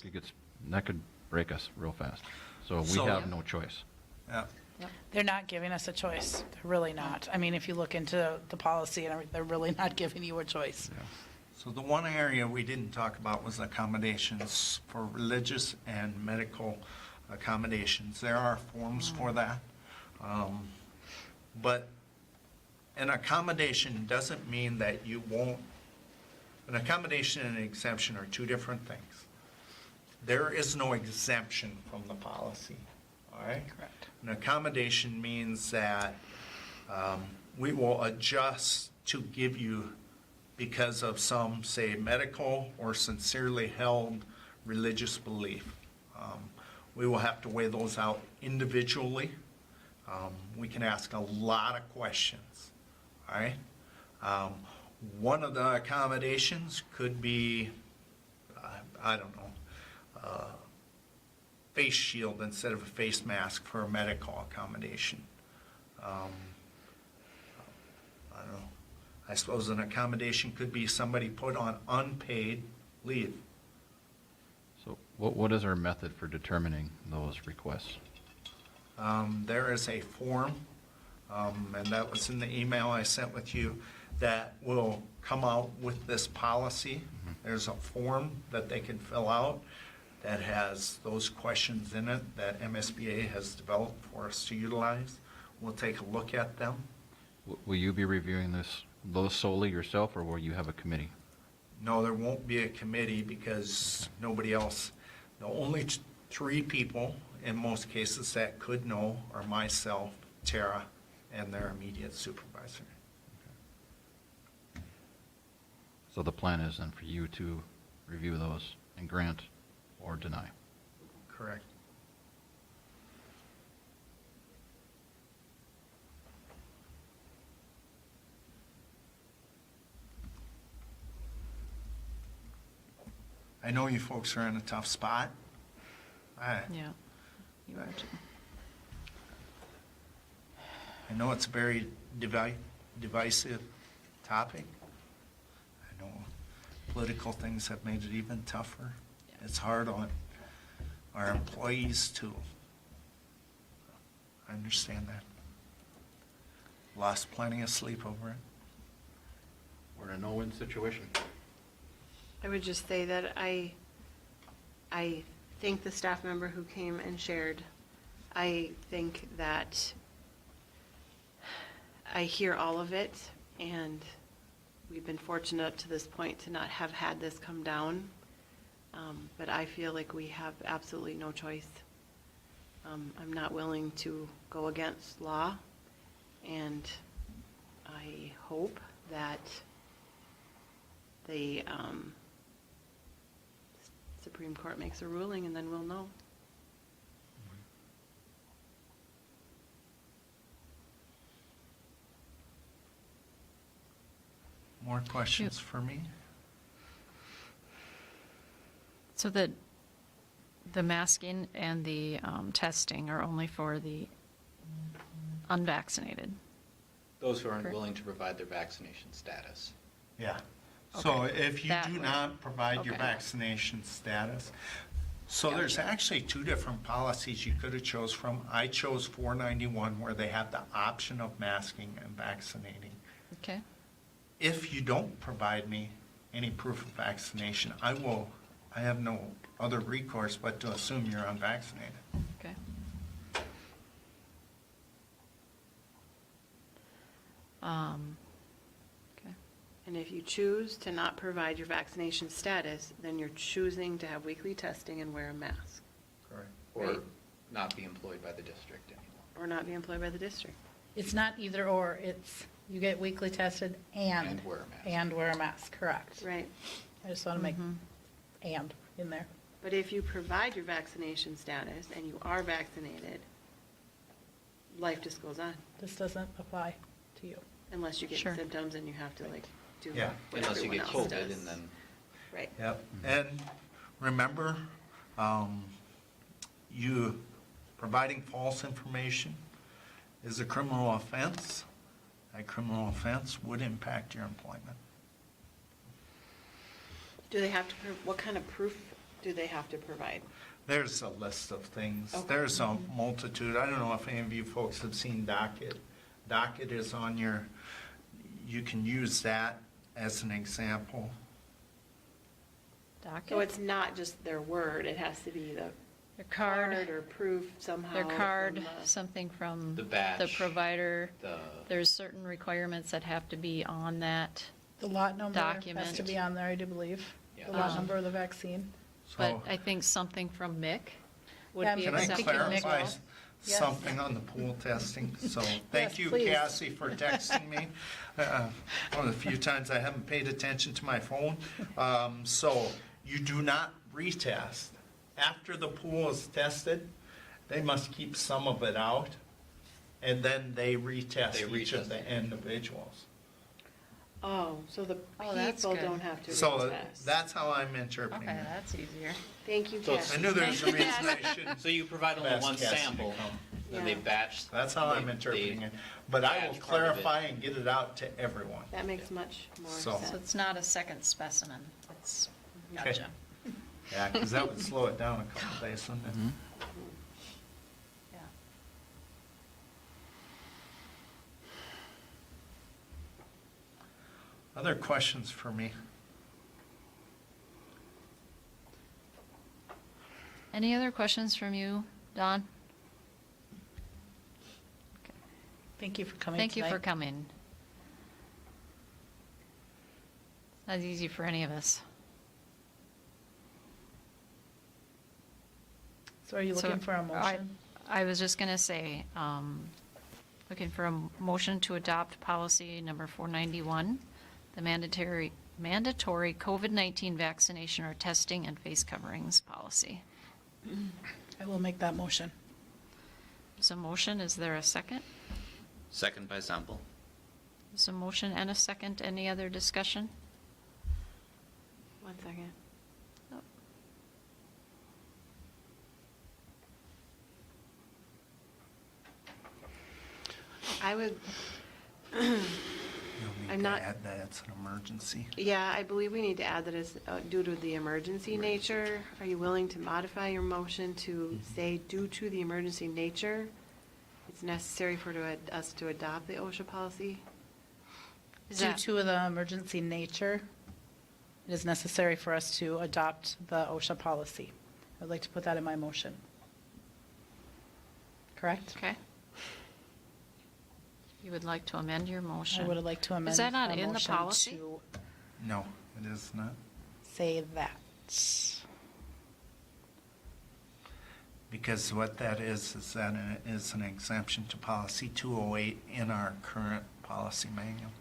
that could break us real fast. So we So- have no choice. Yeah. They're not giving us a choice. They're really not. I mean, if you look into the policy and everything, they're really not giving you a choice. So the one area we didn't talk about was accommodations for religious and medical accommodations. There are forms for that. But an accommodation doesn't mean that you won't, an accommodation and an exemption are two different things. There is no exemption from the policy, all right? Correct. An accommodation means that we will adjust to give you, because of some, say, medical or sincerely held religious belief. We will have to weigh those out individually. We can ask a lot of questions, all right? One of the accommodations could be, I don't know, face shield instead of a face mask for a medical accommodation. I don't know. I suppose an accommodation could be somebody put on unpaid leave. So what is our method for determining those requests? There is a form, and that was in the email I sent with you, that will come out with this policy. There's a form that they can fill out that has those questions in it that MSBA has developed for us to utilize. We'll take a look at them. Will you be reviewing those solely yourself, or will you have a committee? No, there won't be a committee because nobody else, the only three people in most cases that could know are myself, Tara, and their immediate supervisor. So the plan is then for you to review those and grant or deny. Correct. I know you folks are in a tough spot. I Yeah, you are too. know it's a very divisive topic. I know political things have made it even tougher. It's hard on our employees too. I understand that. Lost plenty of sleep over it. We're in a no-win situation. I would just say that I thank the staff member who came and shared. I think that I hear all of it, and we've been fortunate up to this point to not have had this come down. But I feel like we have absolutely no choice. I'm not willing to go against law, and I hope that the Supreme Court makes a ruling, and then we'll know. More questions for me? So the masking and the testing are only for the unvaccinated? Those who aren't Correct. willing to provide their vaccination status. Yeah. So Okay. if you That do way. not provide your Okay. vaccination status, so Yeah. there's actually two different policies you could have chose from. I chose 491 where they have the option of masking and vaccinating. Okay, If you don't provide me any proof of vaccination, I have no other recourse but to assume you're unvaccinated. okay. Okay. And if you choose to not provide your vaccination status, then you're choosing to have weekly testing and wear a mask, Correct. Or Right. not be employed by the district anymore. or not be employed by the district. It's not either or, it's you get weekly tested and And wear a mask. and wear a mask, correct. Right. I just want to make, and in there. But if you provide your vaccination status and you are vaccinated, life just goes on This doesn't apply to you. unless you get Sure. symptoms and you have to like do Yeah. what Unless you everyone get else COVID does. and then, Right. Yep, and remember, you providing false information is a criminal offense. A criminal offense would impact your employment. Do they have to, what kind of proof do they have to provide? There's a list of things. Okay. There's a multitude. I don't know if any of you folks have seen Docket. Docket is on your, you can use that as an example. Docket? So it's not just their word, it has to be the Their card, card or proof somehow. their card, from the- something from The badge. the provider. the, There's certain requirements that have to be on that. The lot number has Document. to be on there, I do believe. Yeah. The lot number of the vaccine. But So I think something from Mick would Yeah, be can I acceptable. clarify Yes. something on the pool testing? So thank Yes, you, please. Cassie, for texting me. One of the few times I haven't paid attention to my phone. So you do not retest. After the pool is tested, they must keep some of it out, and then they retest They each of retest. the individuals. Oh, so the Oh, that's people good. don't have to So retest. that's how I'm interpreting Okay, it. that's easier. Thank you, So it's- I Cassie. knew there's a reason I shouldn't. so you provide only ask one Cassie to sample, come. then they Yeah. batch. That's how I'm they- interpreting they it. But I will batch part of it. clarify and get it out to everyone. That makes much more So- So sense. it's not a second specimen. It's, Okay. gotcha. Yeah, because that would slow it down a couple days, wouldn't it? Yeah. Other questions for me? Any other questions from you, Don? Thank you for coming Thank you for tonight. coming. It's not easy for any of us. So are you So looking for a motion? I was just going to say, looking for a motion to adopt policy number 491, the mandatory COVID-19 vaccination or testing and face coverings policy. I will make that motion. There's a motion. Is there a second? Second by Semple. There's a motion and a second. Any other discussion? 1 second. Nope. I would, You'll need I'm to not- add that it's an emergency. yeah, I believe we need to add that it's due to the emergency nature. Are you willing to modify your motion to say due to the emergency nature? It's necessary for us to adopt the OSHA policy? Is Due that- to the emergency nature, it is necessary for us to adopt the OSHA policy. I'd like to put that in my motion. Correct? Okay. You would like to amend your motion? I would like to amend Is that not the in the motion policy? to No, it is not. say that. Because what that is that it is an exemption to policy 208 in our current policy manual.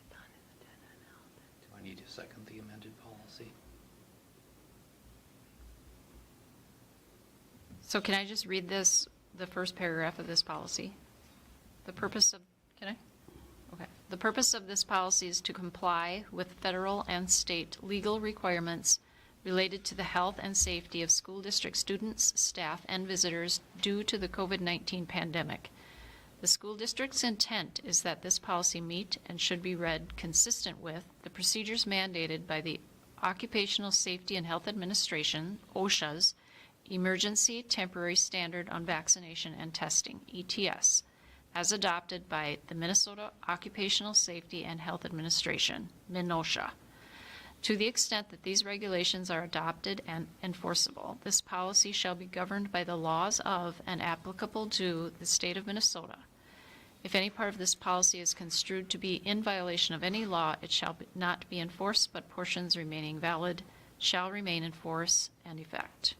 Do I need to second the amended policy? So can I just read this, the first paragraph of this policy? The purpose of, can I? Okay. The purpose of this policy is to comply with federal and state legal requirements related to the health and safety of school district students, staff, and visitors due to the COVID-19 pandemic. The school district's intent is that this policy meet and should be read consistent with the procedures mandated by the Occupational Safety and Health Administration, OSHA's, Emergency Temporary Standard on Vaccination and Testing, ETS, as adopted by the Minnesota Occupational Safety and Health Administration, MINOSHA. To the extent that these regulations are adopted and enforceable, this policy shall be governed by the laws of and applicable to the state of Minnesota. If any part of this policy is construed to be in violation of any law, it shall not be enforced, but portions remaining valid shall remain in force and effect.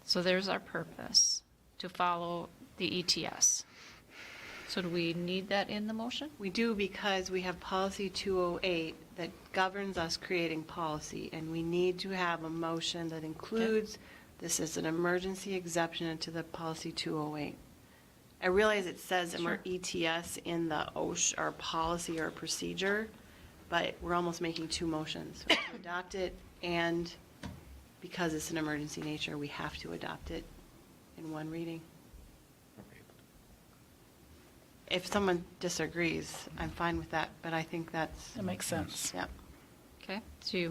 So there's our purpose, to follow the ETS. So do we need that in the motion? We do because we have policy 208 that governs us creating policy, and we need to have a motion that includes this as an emergency exception to the policy 208. I realize it says ETS in the OSH, our policy or procedure, but we're almost making two motions. We have to adopt it, and because it's an emergency nature, we have to adopt it in one reading. If someone disagrees, I'm fine with that, but I think that makes sense. Yeah. Okay, so you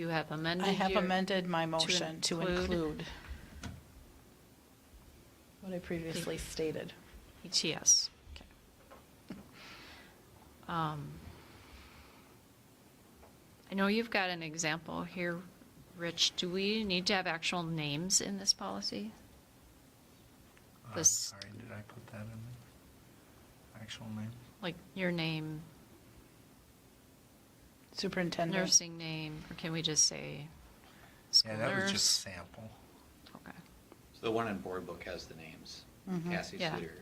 have amended I have your- amended my motion to include what I previously stated. ETS. Okay. I know you've got an example here, Rich. Do we need to have actual names in this policy? This, Sorry, did I put that in there? Actual name? like your name, Superintendent. nursing name, or can we just say school Yeah, that was nurse? just sample. Okay. So the one in board book has the names. Cassie Yeah. Slater.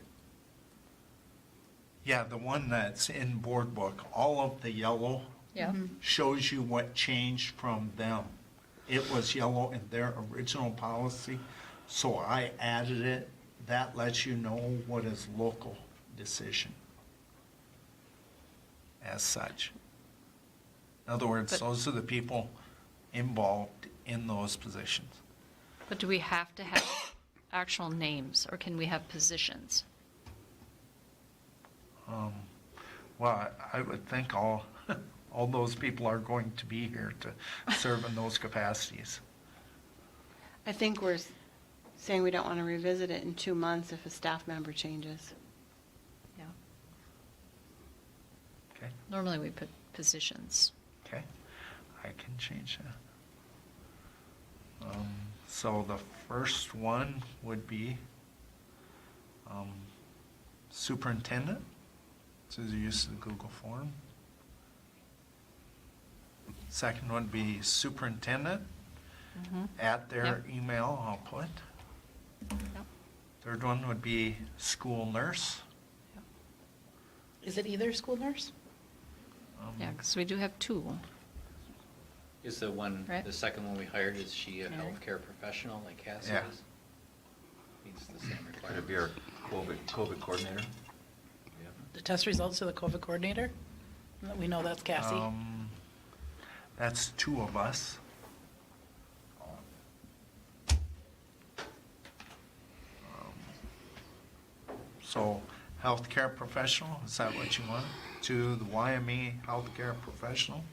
Yeah, the one that's in board book, all of the yellow Yeah. shows you what changed from them. It was yellow in their original policy, so I added it. That lets you know what is local decision as such. In other words, But- those are the people involved in those positions. But do we have to have actual names, or can we have positions? Well, I would think all those people are going to be here to serve in those capacities. I think we're saying we don't want to revisit it in 2 months if a staff member changes. Yeah. Okay, Normally we put positions. okay, I can change that. So the first one would be superintendent. This is used to the Google form. Second one would be superintendent. At their Yep. email, I'll put. Yep. Third one would be school nurse. Is it either school nurse? Yeah, because we do have two. Is the one, Right. the second one we hired, is she a Mary? healthcare professional like Cassie Yeah. is? Meets the same requirements. Could it be our COVID coordinator? The test results to the COVID coordinator? We know that's Cassie. That's two of us. So, healthcare professional, is that what you want? To the YME healthcare professional?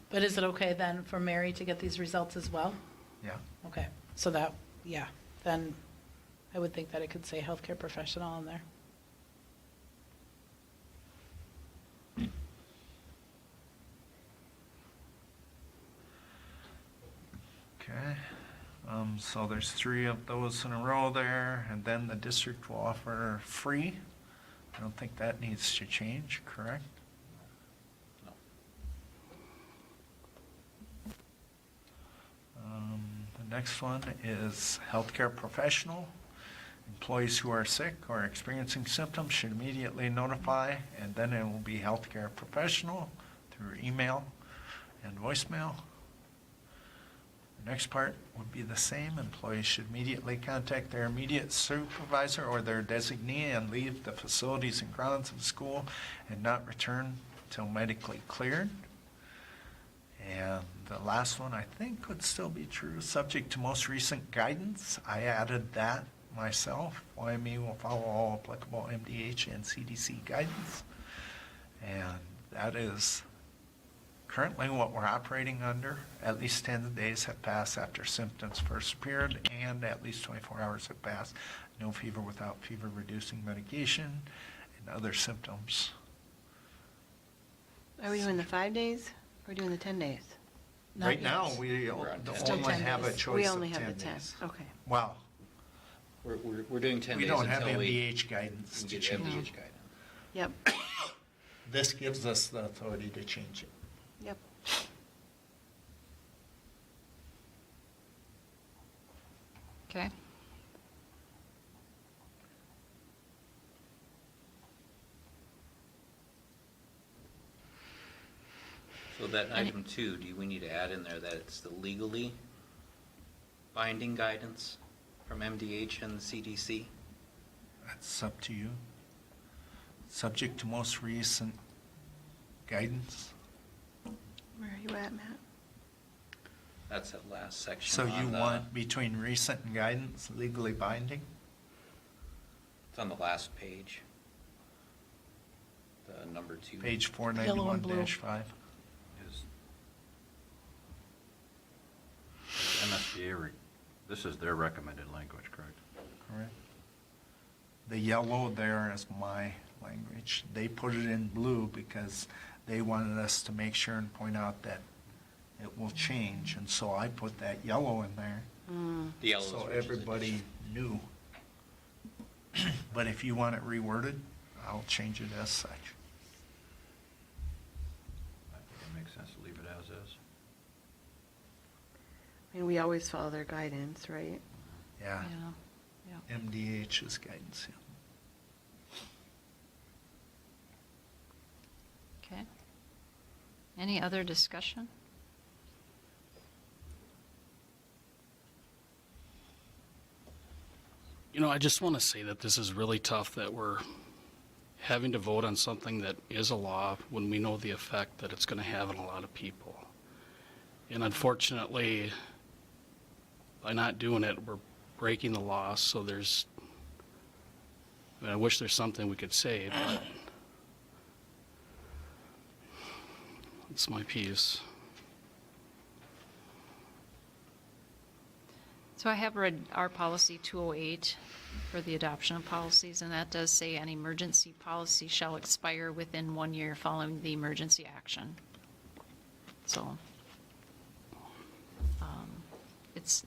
But is it okay then for Mary to get these results as well? Yeah. Okay, so that, yeah, then I would think that it could say healthcare professional in there. Okay, so there's three of those in a row there, and then the district will offer free. I don't think that needs to change, correct? No. The next one is healthcare professional. Employees who are sick or experiencing symptoms should immediately notify, and then it will be healthcare professional through email and voicemail. The next part would be the same. Employees should immediately contact their immediate supervisor or their designee and leave the facilities and grounds of the school and not return until medically cleared. And the last one, I think, would still be true, subject to most recent guidance. I added that myself. YME will follow all applicable MDH and CDC guidance. And that is currently what we're operating under. At least 10 days have passed after symptoms first appeared, and at least 24 hours have passed. No fever without fever-reducing medication and other symptoms. Are we doing the 5 days or doing the 10 days? Not Right now, yet. we We're on 10 Still only 10 have a days. choice We of only have 10 the 10, days. okay. Wow. We're doing 10 We days don't have until we MDH guidance to get change. MDH guidance. Yep, This gives us the authority to change it. yep. Okay. So that item 2, do we need to add in there that it's the legally binding guidance from MDH and CDC? That's up to you. Subject to most recent guidance. Where are you at, Matt? That's that last section. So you on the- want between recent and guidance legally binding? It's on the last page. The number 2. Page Yellow and blue. 491-5. Is MSBA, this is their recommended language, correct? Correct. The yellow there is my language. They put it in blue because they wanted us to make sure and point out that it will change, and so I put that yellow in there. The yellow So is everybody knew. But if you want it reworded, I'll change it as such. I think it makes sense to leave it as is. I mean, we always follow their guidance, right? Yeah, Yeah. MDH's guidance, yeah. Okay. Any other discussion? You know, I just want to say that this is really tough that we're having to vote on something that is a law when we know the effect that it's going to have on a lot of people. And unfortunately, by not doing it, we're breaking the law, so there's, I mean, I wish there's something we could say, but it's my piece. So I have read our policy 208 for the adoption of policies, and that does say an emergency policy shall expire within 1 year following the emergency action. So it's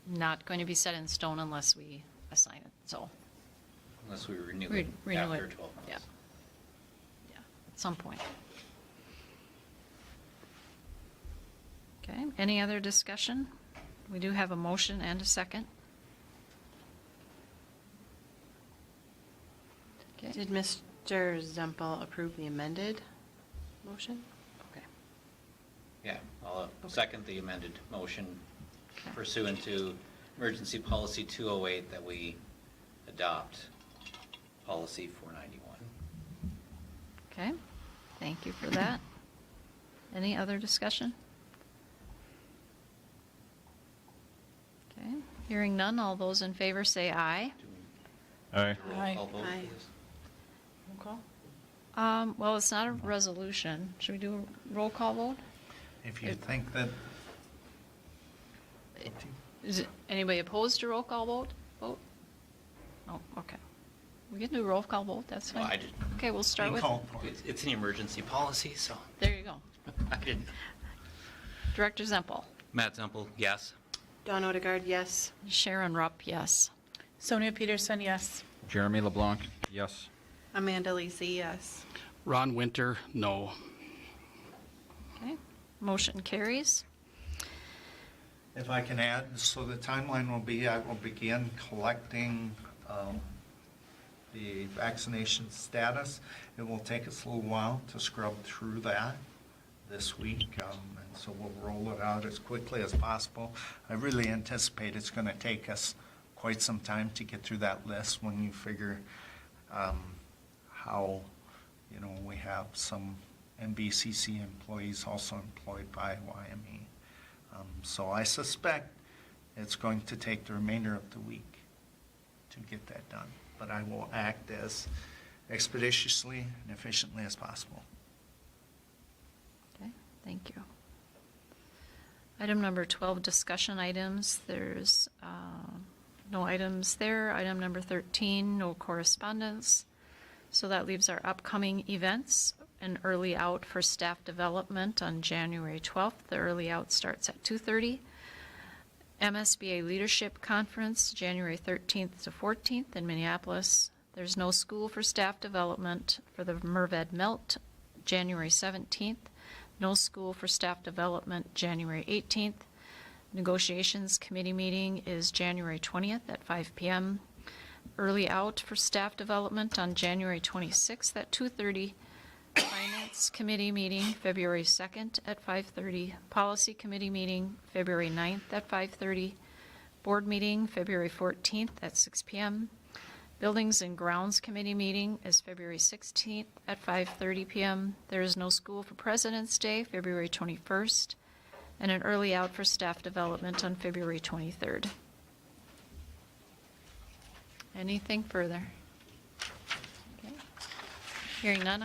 not going to be set in stone unless we assign it, so. Unless we renew Re- it renew after it, 12 months. yeah. Yeah, at some point. Okay, any other discussion? We do have a motion and a second. Okay, Did Mr. Zempel approve the amended motion? Okay. Yeah, I'll second the amended motion Okay. pursuant to emergency policy 208 that we adopt policy 491. Okay, thank you for that. Any other discussion? Okay, hearing none, all those in favor say aye. Aye. Roll call vote, Aye. please. Well, it's not a resolution. Should we do a roll call vote? If you think that, Is it anybody opposed to roll call vote? Oh, okay. We can do a roll call vote, that's Well, fine. I did- Okay, we'll start you with, call for it. It's an emergency policy, so there you go. I didn't. Director Zempel. Matt Zempel, yes. Dawn Odegaard, yes. Sharon Rupp, yes. Sonia Peterson, yes. Jeremy LeBlanc, yes. Amanda Lisi, yes. Ron Winter, no. Okay, motion carries. If I can add, so the timeline will be, I will begin collecting the vaccination status. It will take us a little while to scrub through that this week, and so we'll roll it out as quickly as possible. I really anticipate it's going to take us quite some time to get through that list when you figure how, we have some MBCC employees also employed by YME. So I suspect it's going to take the remainder of the week to get that done. But I will act as expeditiously and efficiently as possible. Okay, thank you. Item number 12, discussion items. There's no items there. Item number 13, no correspondence. So that leaves our upcoming events. An early out for staff development on January 12th. The early out starts at 2:30. MSBA Leadership Conference, January 13th to 14th in Minneapolis. There's no school for staff development for the Merved Melt, January 17th. No school for staff development, January 18th. Negotiations committee meeting is January 20th at 5 p.m. Early out for staff development on January 26th at 2:30. Finance Finance Committee meeting, February 2nd at 5:30. Policy Committee meeting, February 9th at 5:30. Board meeting, February 14th at 6 p.m. Buildings and Grounds Committee meeting is February 16th at 5:30 p.m. There is no school for President's Day, February 21st, and an early out for staff development on February 23rd. Anything further? Okay. Hearing none,